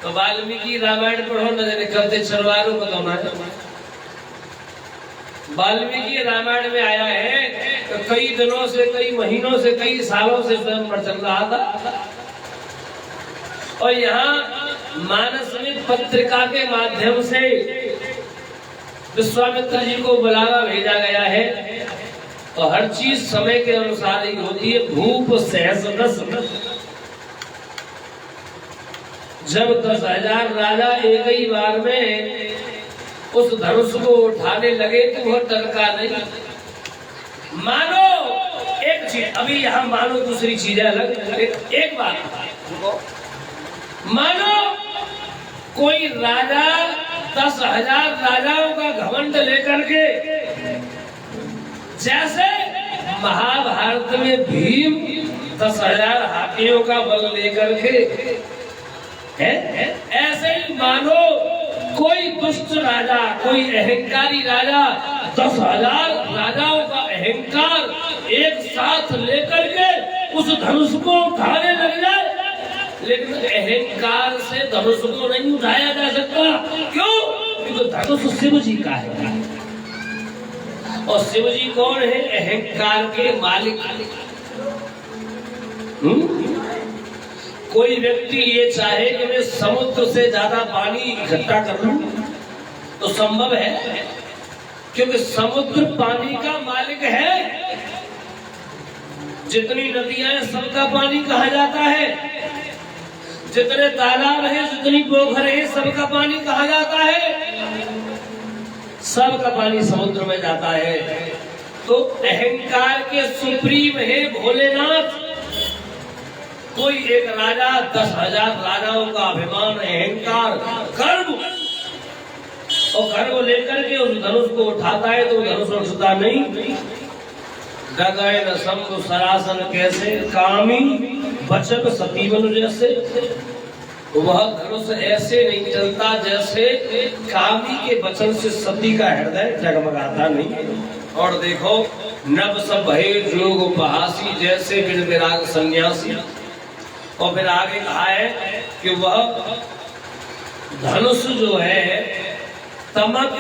तो वाल्मीकि रामायण पढ़ो न, जाने कब से चलवारो बताना है। वाल्मीकि रामायण में आया है तो कई दिनों से, कई महीनों से, कई सालों से स्वयंवर चल रहा था। और यहाँ मानसमित पत्रिका के माध्यम से विश्वामित्र जी को बुलावा भेजा गया है। तो हर चीज समय के अनुसार ही होती है। भूप सहस दस, जब 10,000 राजा एक ही बार में उस धनुष को उठाने लगे तो वह टरका नहीं। मानो एक चीज, अभी यहाँ मानो दूसरी चीज है अलग। एक बात मानो कोई राजा 10,000 राजाओं का घमंड लेकर के, जैसे महाभारत में भीम 10,000 हाथियों का बल लेकर के है, ऐसे ही मानो कोई दुष्ट राजा, कोई अहंकारी राजा 10,000 राजाओं का अहंकार एक साथ लेकर के उस धनुष को उठाने लग जाए, लेकिन अहंकार से धनुष को नहीं उठाया जा सकता। क्यों? क्योंकि धनुष शिव जी का है, और शिव जी कौन है? अहंकार के मालिक। कोई व्यक्ति ये चाहे कि मैं समुद्र से ज्यादा पानी इकट्ठा कर लूं तो संभव है, क्योंकि समुद्र पानी का मालिक है। जितनी नदियां हैं सबका पानी कहा जाता है, जितने तालाब हैं, जितनी पोखर है, सबका पानी कहा जाता है, सबका पानी समुद्र में जाता है। तो अहंकार के सुप्रीम है भोलेनाथ। कोई एक राजा 10,000 राजाओं का अभिमान, अहंकार, गर्व, और गर्व लेकर के उस धनुष को उठाता है तो धनुष उठता नहीं। गगन शंभु सरासन कैसे कामी बचन सतीवन जैसे, वह धनुष ऐसे नहीं चलता जैसे कामी के वचन से सती का हृदय जगमगाता नहीं। और देखो नभ सब भय जोग उपहासी जैसे बिन विराग सन्यासी। और फिर आगे कहा है कि वह धनुष जो है तमक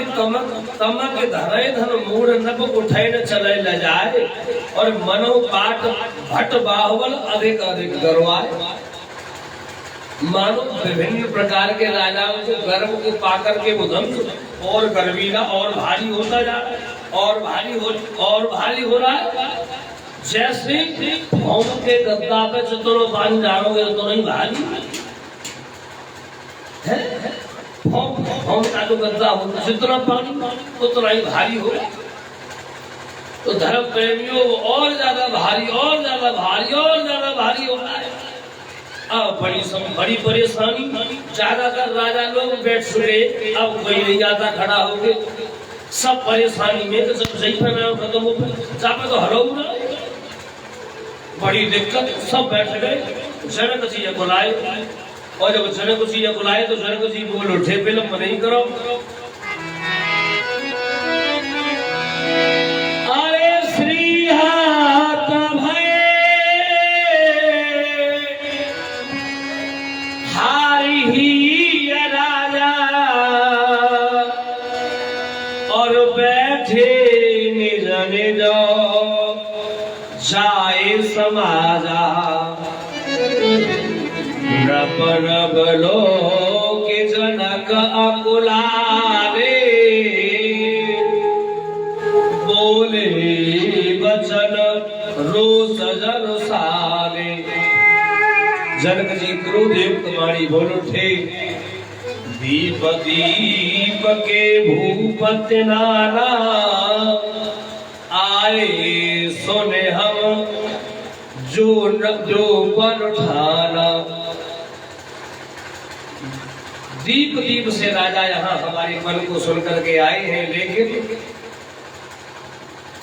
तमक धरे धन मूढ़ नभ उठे न चले ल जाए, और मनो पाट भट बाहुबल अधिक अधिक गरवाए। मानो विभिन्न प्रकार के राजाओं के गर्व को पाकर के वो धनुष और गर्वीला और भारी होता जा रहा है, और भारी हो रहा है। जैसे भौम के गद्दा पे जितना पानी डालोगे उतना ही भारी है। भौम का जो गद्दा होता है जितना पानी उतना ही भारी हो। तो धर्म प्रेमियों और ज्यादा भारी और ज्यादा भारी और ज्यादा भारी होता है। अब बड़ी परेशानी, ज्यादातर राजा लोग बैठ चुके, अब कोई नहीं आता खड़ा होके, सब परेशानी में। तो जब सही फैलाव खत्म हो जापे तो हरो ना, बड़ी दिक्कत। सब बैठ गए, जनक जी को लाए, और जब जनक जी को लाए तो जनक जी बोल उठे, विलंब नहीं करो। अरे श्री हाथ भय हारी ही राजा, और बैठे निज निज जाए समाजा। नभ नभ लोक जनक अकुलारे, बोले वचन रोष जन साले। जनक जी क्रोध युक्त वाणी बोल उठे, दीप दीप के भूपति नाना, आए सुने हम जो पर उठाना। दीप दीप से राजा यहाँ हमारे मन को सुन करके आए हैं, लेकिन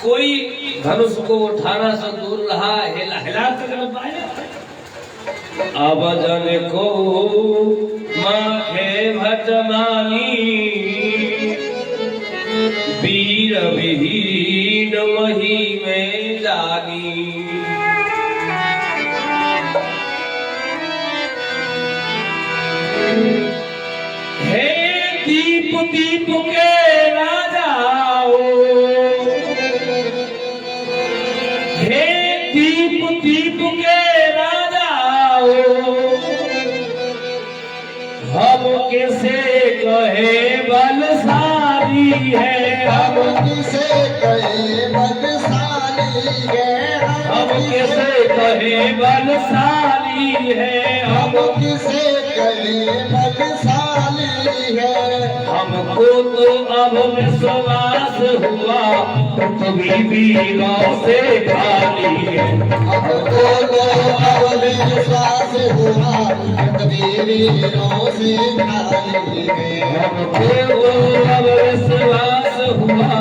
कोई धनुष को उठाना से दूर रहा, हिला तक न पाया। अब जन को माखे भटमानी, वीर विहीन वही में जानी। हे दीप दीप के राजाओ, हे दीप दीप के राजाओ, हम किसे कहे बलशाली है, हम किसे कहे बलशाली है, हम किसे कहे बलशाली है, हम किसे कहे बलशाली है। हमको तो अब विश्वास हुआ पृथ्वी वीरों से खाली है। हमको तो अब विश्वास हुआ पृथ्वी वीरों से खाली है। हमको तो अब विश्वास हुआ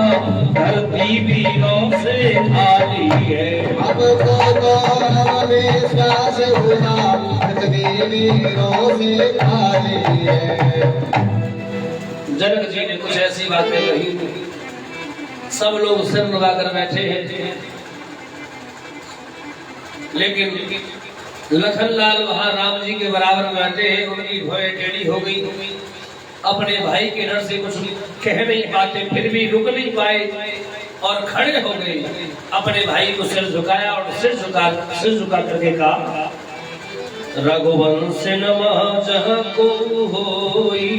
धरती वीरों से खाली है। हमको तो अब विश्वास हुआ पृथ्वी वीरों से खाली है। जनक जी ने कुछ ऐसी बातें कही, सब लोग सिर लगाकर बैठे हैं, लेकिन लखनलाल वहां राम जी के बराबर बैठे हैं। उनकी भौएं टेढ़ी हो गई, अपने भाई के डर से कुछ कह नहीं पाते, फिर भी रुक नहीं पाए और खड़े हो गए। अपने भाई को सिर झुकाया और सिर झुका करके कहा, रघुवंश नमः जहाँ को होई,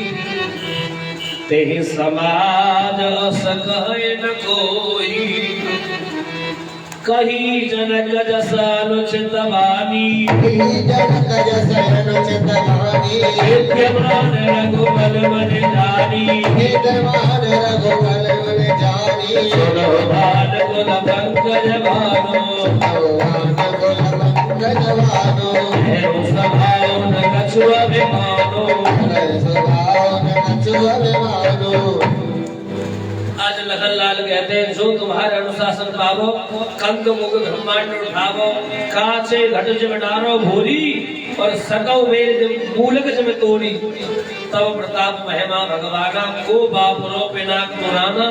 तेहि समाज सकहि न कोई। कही जनक जसा अनुचित वाणी, विद्यमान रघुकुल मन जानी। सुनो भान कुल पंकज भानो, हेरु स्वभाव न कछु अभिमानो। आज लखनलाल कहते हैं, जो तुम्हारे अनुशासन पावो, कंक मुख ब्रह्मांड उठावो, काचे घट जब डारो भूरी, और सकौ मेल मूलक जब तोड़ी। तब प्रताप महिमा भगवाना, को बाप रो पिनाक पुराना।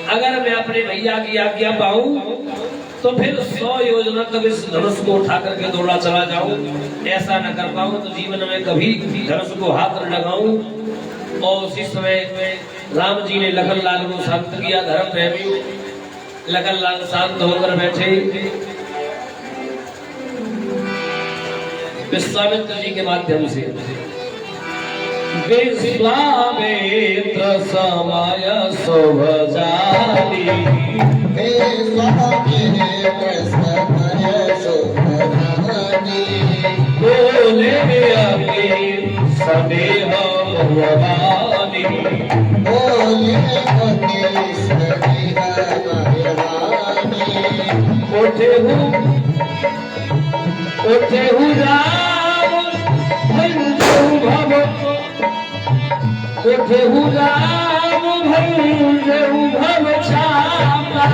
अगर मैं अपने भैया की आज्ञा पाऊं तो फिर 100 योजना तक इस धनुष को उठा करके दौड़ा चला जाऊं। ऐसा न कर पाऊं तो जीवन में कभी धनुष को हाथ न लगाऊं। और उसी समय राम जी ने लखनलाल को शांत किया। धर्म प्रेमी लखनलाल शांत होकर बैठे। विश्वामित्र जी के माध्यम से, विश्वामित्र समय शुभ जानी, बोले अग्नि सदेह भवानी। उठे हूँ राम भंजऊ भव, उठे हूँ राम भंजऊ भव छापा।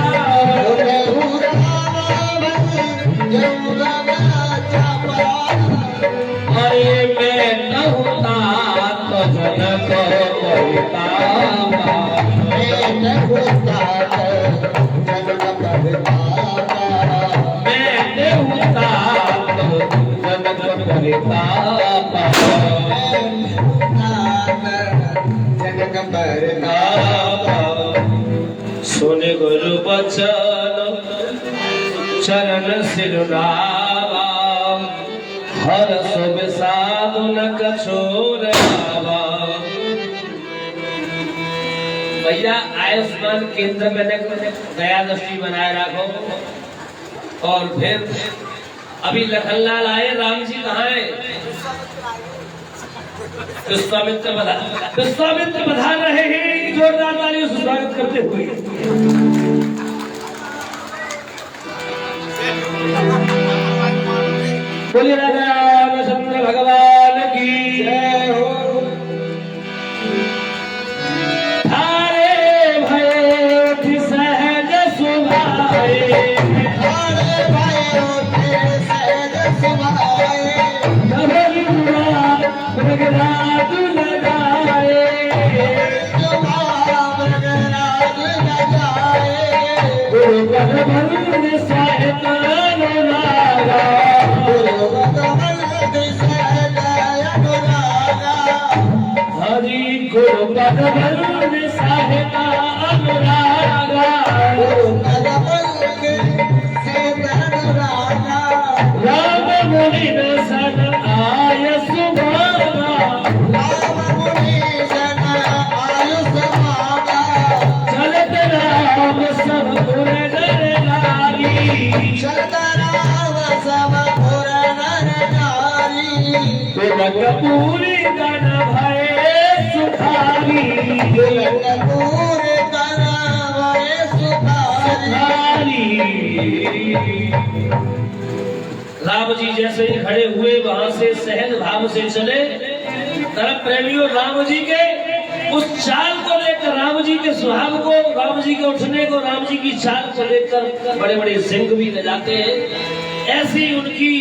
अरे मैं नहुतात जनक परितापा, सुन गुरु बचन चरण सिरुनावा, हर सुब साधु न कछोर आवा। भैया आयुष्मान केंद्र में दया दृष्टि बनाए रखो। और फिर अभी लखनलाल आए, राम जी कहाँ है? विश्वामित्र बधार रहे हैं, जोरदार तालियों से स्वागत करते हुए। बोलिए राजा रामचंद्र भगवान की जय हो। थारे भय सहज सुभाए, मृगराज लगाए, गुरु बल सहित अनुरागा, हरि गुरु बल सहित अनुरागा, राम मुनि सन आय सुभागा, चलत राम सब गुर नर नारी, पूरी गण भय सुखारी, राम जी जैसे ही खड़े हुए वहां से सहज भाव से चले। धर्म प्रेमियों, राम जी के उस चाल को लेकर, राम जी के स्वभाव को, राम जी के उठने को, राम जी की चाल को लेकर बड़े बड़े सिंह भी ले जाते हैं। ऐसी उनकी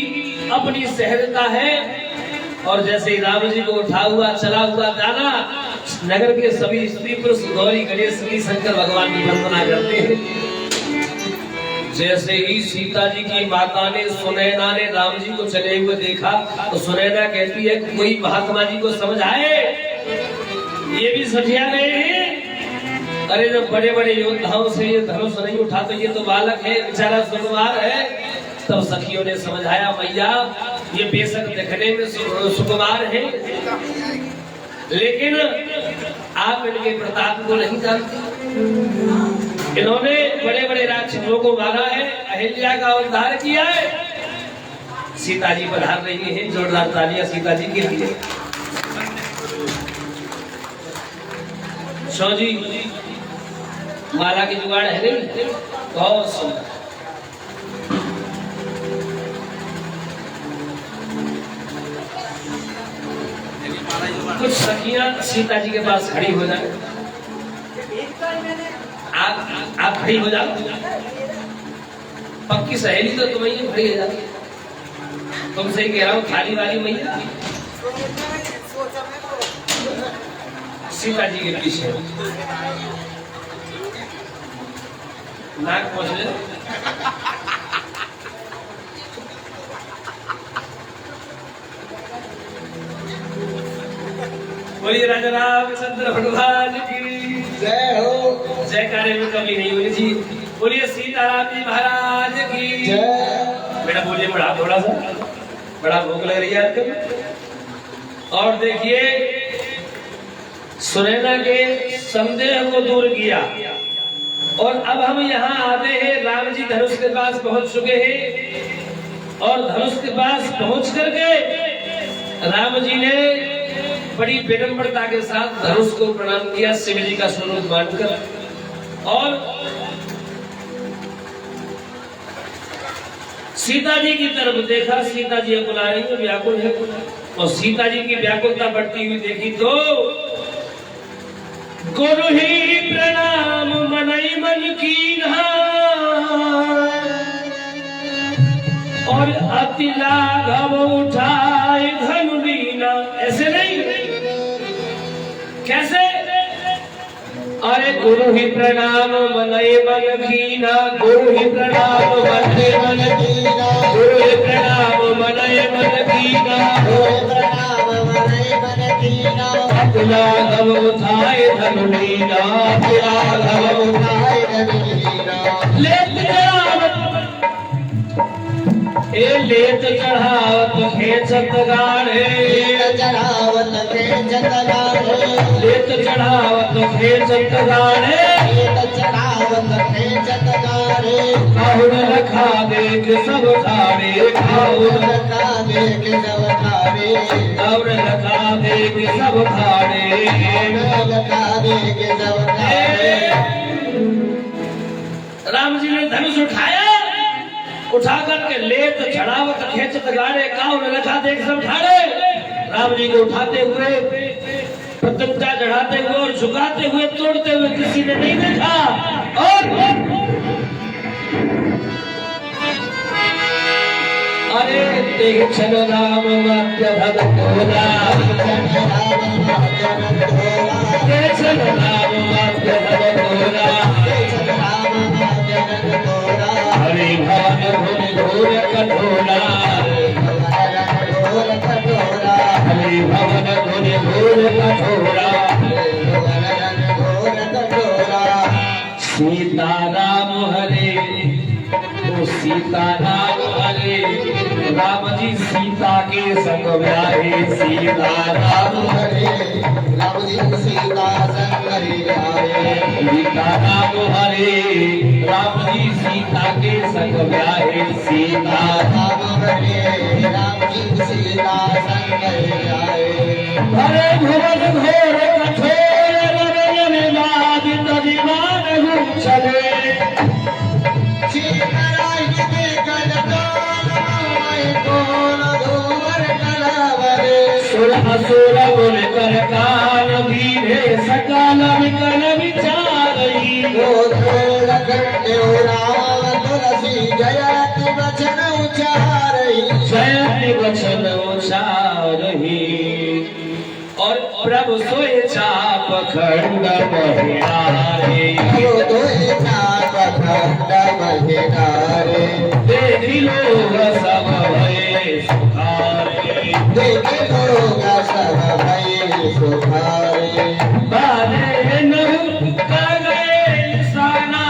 अपनी सहजता है। और जैसे ही राम जी को उठा हुआ चला हुआ जाना, नगर के सभी स्त्री पुरुष गौरी गणेश की शंकर भगवान की वंदना करते हैं। जैसे ही सीता जी की माता ने सुनैना ने राम जी को चले हुए देखा तो सुनैना कहती है कोई महात्मा जी को समझ आए, ये भी सठिया गए हैं। अरे जब बड़े बड़े योद्धाओं से ये धनुष नहीं उठा तो ये तो बालक है, बेचारा सुकुमार है। तब सखियों ने समझाया मैया ये बेशक दिखने में सुकुमार है, लेकिन आप इनके प्रताप को नहीं जानते। इन्होंने बड़े बड़े राक्षसों को मारा है, अहिल्या का उद्धार किया है। सीता जी पधार रही है, जोरदार तालियां सीता जी के लिए। सौ जी माला की जुगाड़ है नहीं, बहुत सुंदर। कुछ सखियां सीता जी के पास खड़ी हो जाए, आप खड़ी हो जाओ, पक्की सहेली तो तुम्हें ही खड़ी हो जाती। तुमसे ही कह रहा हूँ थाली वाली मैया सीता जी के पीछे नाक पहुंच ले। बोलिए राजा रामचंद्र भगवान की जय हो। जयकारे में कमी नहीं होनी चाहिए। बोलिए सीताराम जी महाराज की जय। बेटा बोलिए बड़ा थोड़ा सा, बड़ा भूख लग रही है आपको। और देखिए सुनैना के संदेह को दूर किया और अब हम यहाँ आते हैं। राम जी धनुष के पास पहुंच चुके हैं और धनुष के पास पहुंच करके राम जी ने बड़ी विडंबरता के साथ धनुष को प्रणाम किया शिव जी का स्वरूप मानकर। और सीता जी की तरफ देखा, सीता जी बुला रही है, व्याकुल है। और सीता जी की व्याकुलता बढ़ती हुई देखी तो गुरु ही प्रणाम मनई मन कीन्हा और अति लाघव उठाए धनु लीना। ऐसे नहीं, कैसे? अरे गुरु ही प्रणाम मनई मन कीना, गुरु ही प्रणाम मनई मन कीना, गुरु ही प्रणाम मनई मन कीना, गुरु प्रणाम मनई मन कीना। अति लाघव उठाए धनु लीना, अति लाघव उठाए धनु लीना। लेत चढ़ावत खेचत गाढ़े, लेत चढ़ावत खेचत गाढ़े, लेत चढ़ावत खेचत गाढ़े, लेत चढ़ावत खेचत गाढ़े। काहुन रखा देख सब ठाड़े, काहुन रखा देख सब ठाड़े, काहुन रखा देख सब ठाड़े, काहुन रखा देख सब ठाड़े। राम जी ने धनुष उठाया, उठा करके लेत चढ़ावत खेचत गाड़े, काहुन रखा देख सब ठाड़े। राम जी को उठाते हुए, प्रत्यंचा चढ़ाते हुए और झुकाते हुए, तोड़ते हुए किसी ने नहीं देखा। और अरे देख छन राम वाक्य भगतोला, देख छन राम वाक्य भगतोला, हरि भवन घोर कठोरा, हरि भवन घोर कठोरा। सीताराम हरे, तो सीताराम हरे। राम जी सीता के संग व्याहे, सीताराम हरे, राम जी सीता संग व्याहे, सीताराम हरे। राम जी सीता के संग व्याहे, सीताराम हरे, राम जी सीता संग व्याहे। हरे भुवन घोर कठोर रवि विवाद तदिवान रूप चले, सुर असुर बोल कर कान भीड़े, सकल विकल विचारई। जयति वचन उचारई, जयति वचन उचारई। और प्रभु सोए चाप पखंड महिनारे देख लोग सब भये सुखारे बाजे नव गए निशाना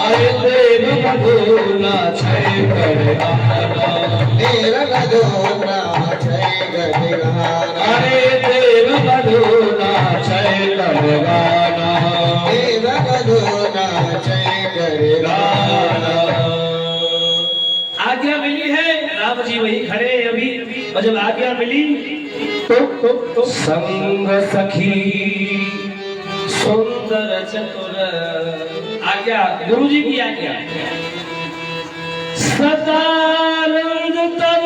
अरे देव बधूना छय कर आना अरे देव बधूना छय कर गाना आज्ञा मिली है राम जी वही खड़े अभी और जब आज्ञा मिली तो संग सखी सुंदर चतुर आज्ञा गुरु जी की आज्ञा सदानंद तब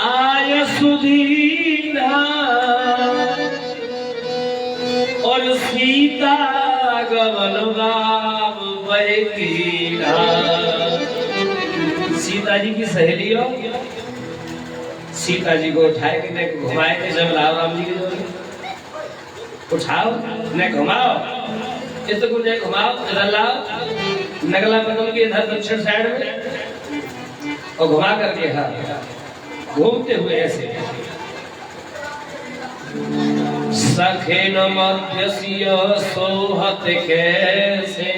आय सुधीना और सीता गमन राम बैठीना सीता जी की सहेली हो सीता जी को उठाए कि नहीं घुमाए के जब लाओ राम जी के उठाओ नहीं घुमाओ इस को नहीं घुमाओ इधर लाओ नगला बदल के इधर दक्षिण साइड में और घुमा करके घूमते हुए ऐसे सखे न मध्यसिय सोहत कैसे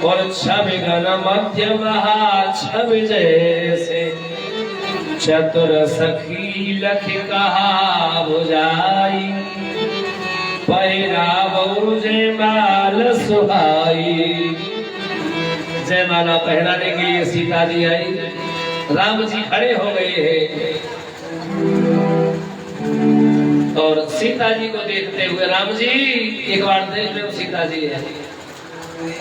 और छवि गण मध्य महा छवि जैसे चतुर सखी लख कहा बुझाई पैराबऊ जयमाल सुहाई जयमाला पहनाने के लिए सीता जी आई राम जी खड़े हो गए हैं और सीता जी को देखते हुए राम जी एक बार देख रहे हो सीता जी है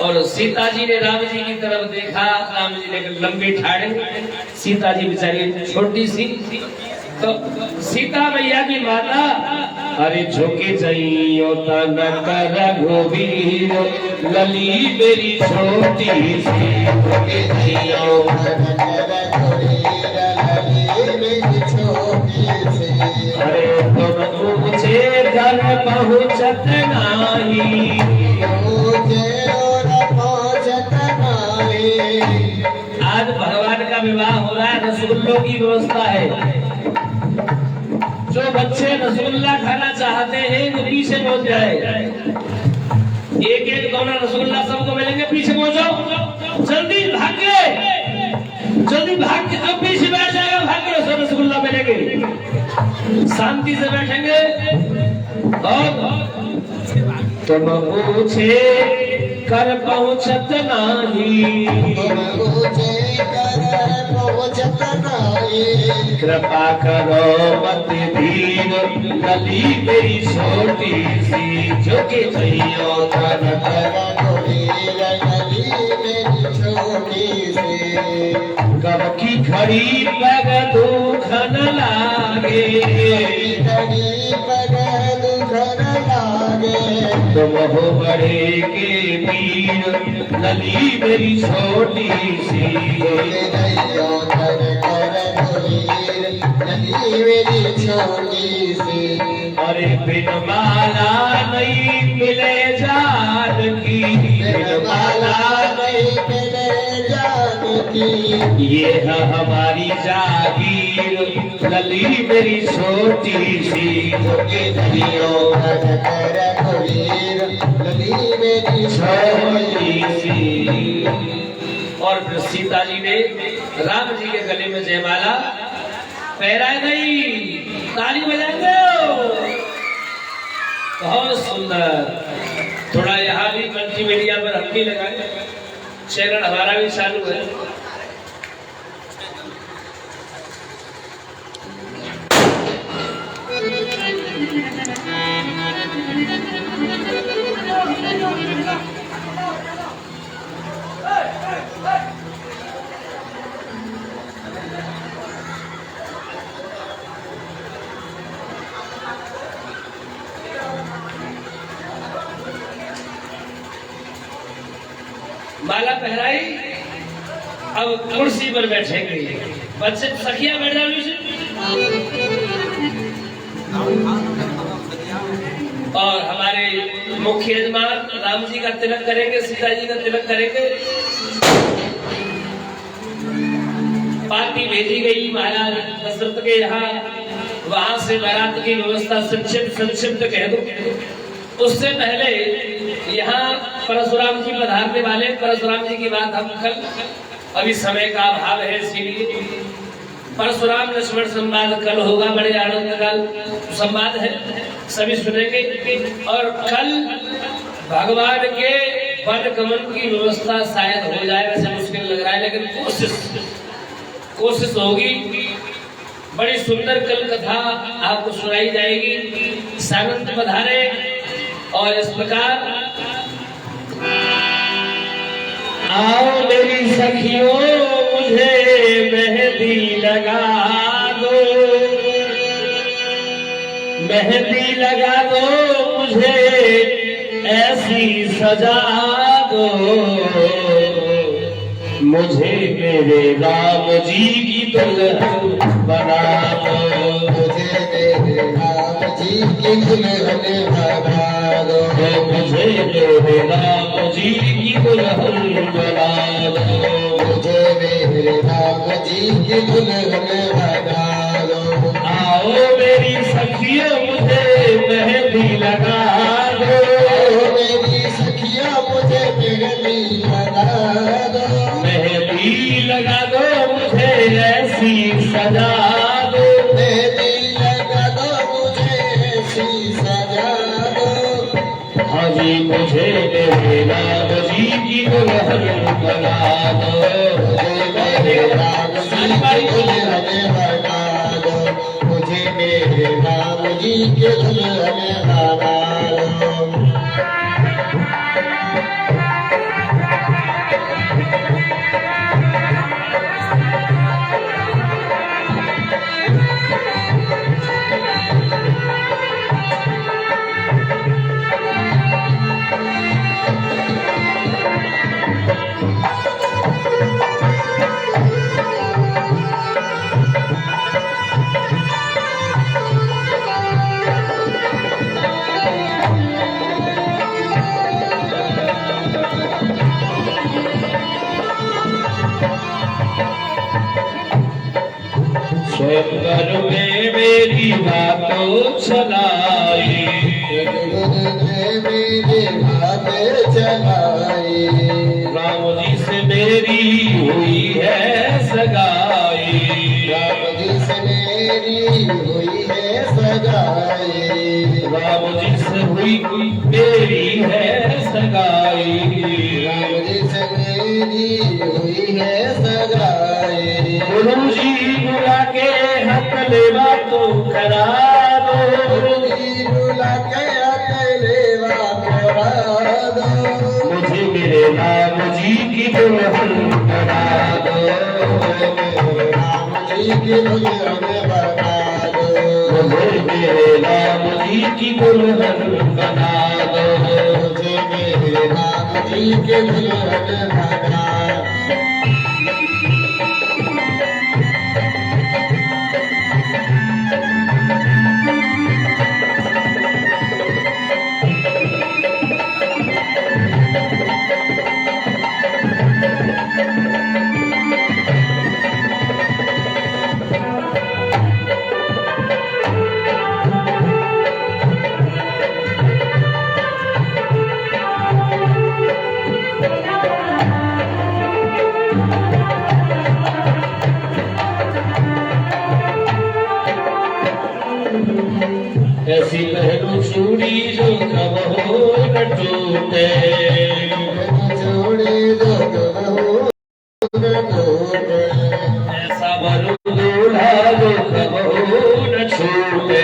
और सीता जी ने राम जी की तरफ देखा राम जी ने लंबी ठाड़े सीता जी बेचारी छोटी सी तो सीता मैया की माता अरे झुके जाइयो तन कर रघुवीर लली मेरी छोटी सी झुके जाइयो अरे तुम ऊंचे घर पहुंचत नाही आज भगवान का विवाह हो रहा है रसगुल्लों की व्यवस्था है जो बच्चे रसगुल्ला खाना चाहते हैं वो पीछे पहुंच जाए एक एक दोना रसगुल्ला सबको मिलेंगे पीछे पहुंचो जल्दी भाग के अब पीछे बैठ जाएगा भाग के सब रसगुल्ला मिलेंगे शांति से बैठेंगे और तुम पूछे कर पहुंचत नाही कृपा करो मत धीर गली मेरी छोटी सी झुके जइयो तन कब की खड़ी पग दुखन लागे तुम हो बड़े के पीर लली मेरी छोटी सी अरे बिन माला नहीं मिले जान की बिन माला नहीं मिले जान की ये है हमारी जागीर लली मेरी छोटी सी छोटी सी और फिर सीता जी ने राम जी के गले में जयमाला पहराए नहीं ताली बजाएंगे बहुत सुंदर थोड़ा यहाँ भी मल्टीमीडिया पर हम भी लगाए चैनल हमारा भी चालू है माला पहराई अब कुर्सी पर बैठेंगे बच्चे सखिया बैठ जाओ से। और हमारे मुख्य यजमान राम जी का तिलक करेंगे, सीता जी का तिलक करेंगे। पार्टी भेजी गई महाराज दशरथ के यहाँ, वहां से बारात की व्यवस्था संक्षिप्त कह दो। उससे पहले यहाँ परशुराम जी पधारने वाले। परशुराम जी की बात हम कल, अभी समय का अभाव है इसीलिए परशुराम लक्ष्मण संवाद कल होगा। बड़े आनंद का संवाद है, सभी सुनेंगे। और कल भगवान के वन गमन की व्यवस्था शायद हो जाए, वैसे मुश्किल लग रहा है, लेकिन कोशिश होगी। बड़ी सुंदर कल कथा आपको सुनाई जाएगी। सामंत पधारे और इस प्रकार, आओ मेरी सखियों मुझे मेहंदी लगा दो, मेहंदी लगा दो मुझे ऐसी सजा दो, मुझे मेरे राम जी की दुल्हन बना दो, मुझे मेरे राम जी की दुल्हन बना दो, मुझे मेरे राम जी की दुल्हन बना दो, मुझे मेरे राम जी की दुल्हन बना दो। आओ मेरी सखियों मुझे मेहंदी लगा दो, मेरी सखिया मुझे मेहंदी लगा दो, मेहंदी लगा दो मुझे ऐसी सजा दो, मेहंदी लगा दो मुझे ऐसी सजा दो। हाँ जी मुझे मेरे राम जी की दुल्हन बना दो, मुझे मेरे राम जी की दुल्हन बना दो, मुझे मेरे राम जी की दुल्हन बना दो। स्वयंवर में मेरी बातों चलाई, मेरी बातें चलाई, राम जी से मेरी हुई है सगाई, राम जी से मेरी हुई है सगाई, राम जी से हुई मेरी है सगाई, राम जी से मेरी हुई है सगाई। गुरु जी बुला के हक लेवा तो करा दो, गुरु जी बुला के अकेलेवा करा दो, मुझे मेरे राम जी की दुल्हन बना दो, मेरे राम जी की दुल्हन बना दो, मुझे मेरे राम जी की दुल्हन बना दो, मुझे मेरे राम जी की दुल्हन बना दो। ऐसी पहलू चूड़ी जो कब हो न टूटे, जोड़े दो कबहू न टूटे, ऐसा बरू दूल्हा जो कब हो न छूटे,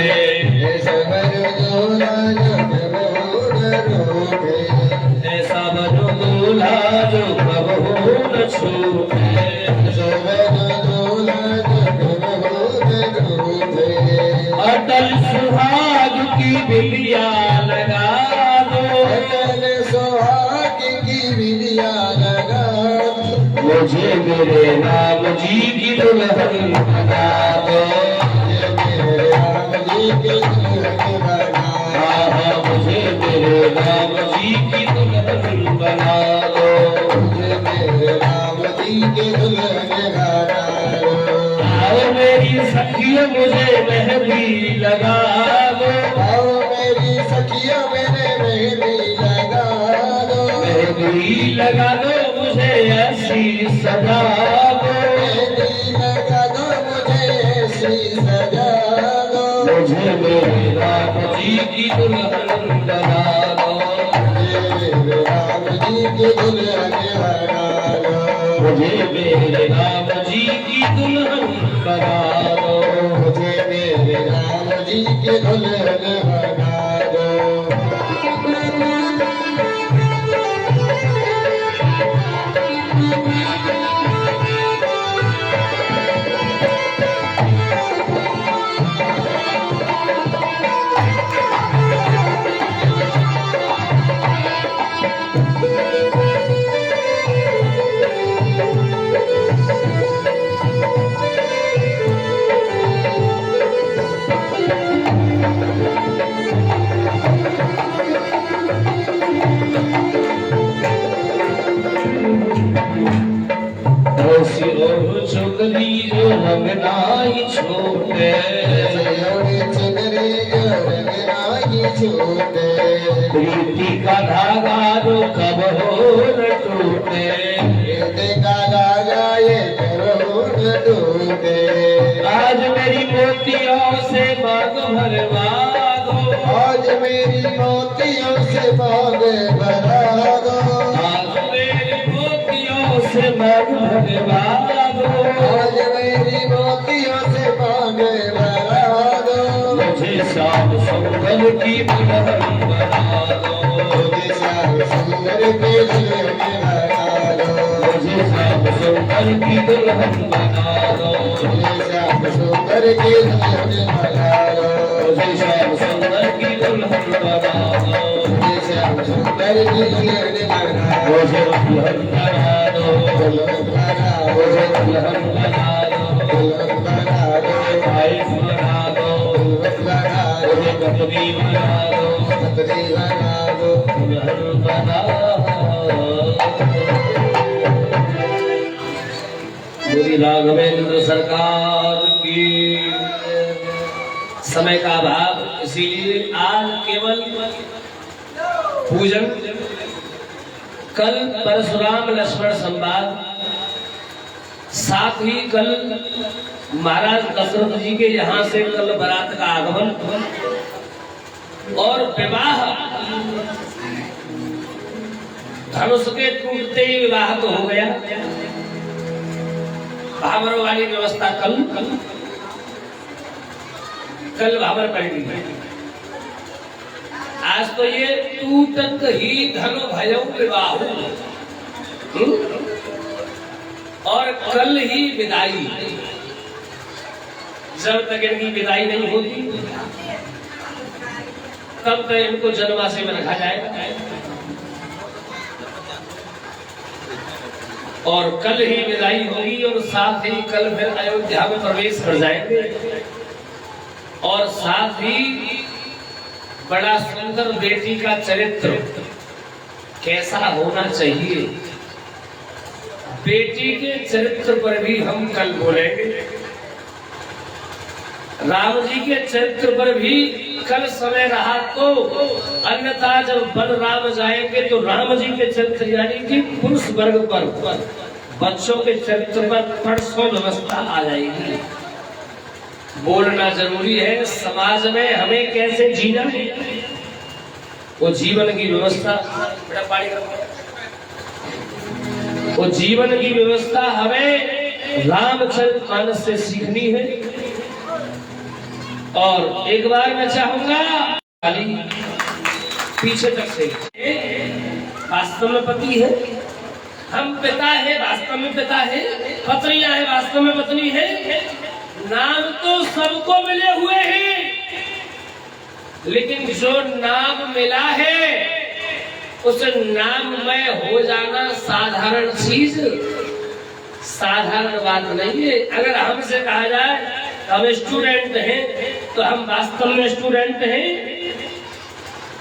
ऐसा बरू दूल्हा जो कबहू न टूटे, ऐसा बरू दूल्हा जो कब हो न छूटे, ऐसा बरू दूल्हा जो कबहू न टूटे। अटल सुहाग की बिलिया लगा दो, अटल सुहाग की बिलिया लगा दो, मुझे मेरे राम जी की दुल्हन बना दो, मेरे राम जी के दुल्हन बना दो, मुझे मेरे राम जी की दुल्हन बना दो, मुझे मेरे राम जी के दुल्हन बना दो। आओ मेरी सखियों मुझे मेहंदी लगा दो, आओ मेरी सखियों मेरे मेहंदी लगा दो, मेहंदी लगा दो मुझे ऐसी सजा दो, मेहंदी लगा दो मुझे ऐसी सजा दो, मुझे मेरे राम जी की दुल्हन बना दो, मेरे राम जी के दुल्हन बना दो, मुझे मेरे राम जी की दुल्हन बना दो, मुझे मेरे राम जी के दुल्हन बना दो। ऐसी और चुगली जो रंग नाई छोटे, प्रीति का धागा जो कब हो न टूटे, आज मेरी मोतियों से मांग भरवा दो, आज मेरी मोतियों से मांग भरा दो, आज मेरी मोतियों से मांग भरवा दो, आज मेरी मोतियों से मांग भरा दो, मुझे श्याम सुंदर की दुल्हन बना दो, मुझे श्याम सुंदर के दुल्हन बना दो, मुझे श्याम सुंदर की दुल्हन बना दो, मुझे श्याम सुंदर के दुल्हन बना दो, मुझे श्याम सुंदर की दुल्हन बना दो, मुझे श्याम सुंदर की दुल्हन बना दो, मुझे दुल्हन बना दो, दुल्हन बना दो, मुझे दुल्हन बना दो, दुल्हन बना दो, वाइफ बना दो, दुल्हन बना दो, मुझे पत्नी बना दो, पत्नी बना दो। दुल्हन बना दो। श्री राघवेंद्र सरकार की। समय का अभाव, इसीलिए आज केवल पूजन, कल परशुराम लक्ष्मण संवाद, साथ ही कल महाराज दशरथ जी के यहाँ से कल बारात का आगमन और विवाह, धनुष के टूटते ही विवाह तो हो गया। भावर वाली व्यवस्था कल भावर पड़ेगी। आज तो ये टूटत ही धनो भयो विवाह, और कल ही विदाई। जब तक इनकी विदाई नहीं होती तब तक इनको जनवासी में रखा जाएगा, और कल ही विदाई होगी और साथ ही कल फिर अयोध्या में प्रवेश कर जाएंगे। और साथ ही बड़ा सुंदर बेटी का चरित्र कैसा होना चाहिए, बेटी के चरित्र पर भी हम कल बोलेंगे। राम जी के चरित्र पर भी कल समय रहा तो, अन्यथा जब बलराम जाएंगे तो राम जी के चरित्र यानी कि पुरुष वर्ग पर, बच्चों के चरित्र पर परसों व्यवस्था आ जाएगी। बोलना जरूरी है। समाज में हमें कैसे जीना है, वो जीवन की व्यवस्था, बड़ा पानी वो जीवन की व्यवस्था हमें रामचरितमानस से सीखनी है। और एक बार मैं चाहूंगा पीछे तक से, वास्तव में पति है, हम पिता है, वास्तव में पिता है, पत्नियां है, वास्तव में पत्नी है। नाम तो सबको मिले हुए हैं, लेकिन जो नाम मिला है उस नाम में हो जाना साधारण चीज, साधारण बात नहीं है। अगर हमसे कहा जाए हम स्टूडेंट हैं तो हम वास्तव में स्टूडेंट हैं।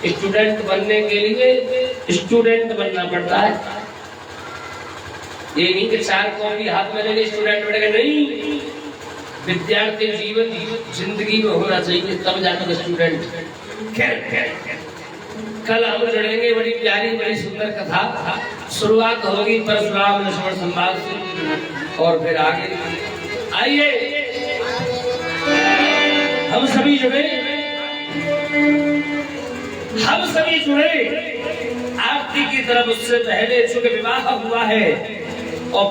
स्टूडेंट बनने के लिए स्टूडेंट बनना पड़ता है। ये नहीं कि 4 कॉपी हाथ में लेके स्टूडेंट बनेगा, नहीं। विद्यार्थी जीवन जिंदगी में होना चाहिए, तब जाकर स्टूडेंट। कल हम जुड़ेंगे बड़ी प्यारी बड़ी सुंदर कथा। शुरुआत होगी परशुराम लक्ष्मण संवाद से और फिर आगे। आइए हम सभी जुड़े, हम सभी जुड़े आरती की तरफ। उससे पहले चूंकि विवाह हुआ है और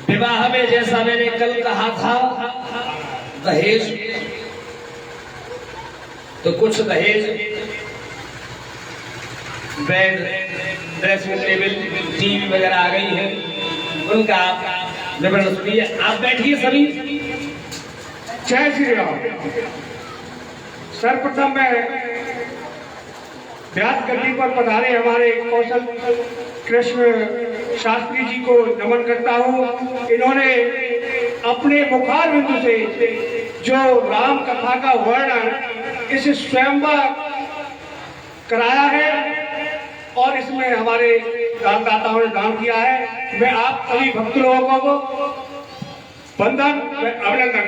विवाह में जैसा मैंने कल कहा था दहेज, तो कुछ दहेज बेड, ड्रेसिंग टेबल, टीवी वगैरह आ गई है, उनका विवरण सुनिए। आप बैठिए सभी। जय श्री राम। सर्वप्रथम मैं व्यास गद्दी पर पधारे हमारे कौशल कृष्ण शास्त्री जी को नमन करता हूँ। इन्होंने अपने मुखार बिंदु से जो राम कथा का वर्णन इस स्वयंवर कराया है और इसमें हमारे दानदाताओं ने दान किया है। मैं आप सभी भक्त लोगों को वंदन अभिनंदन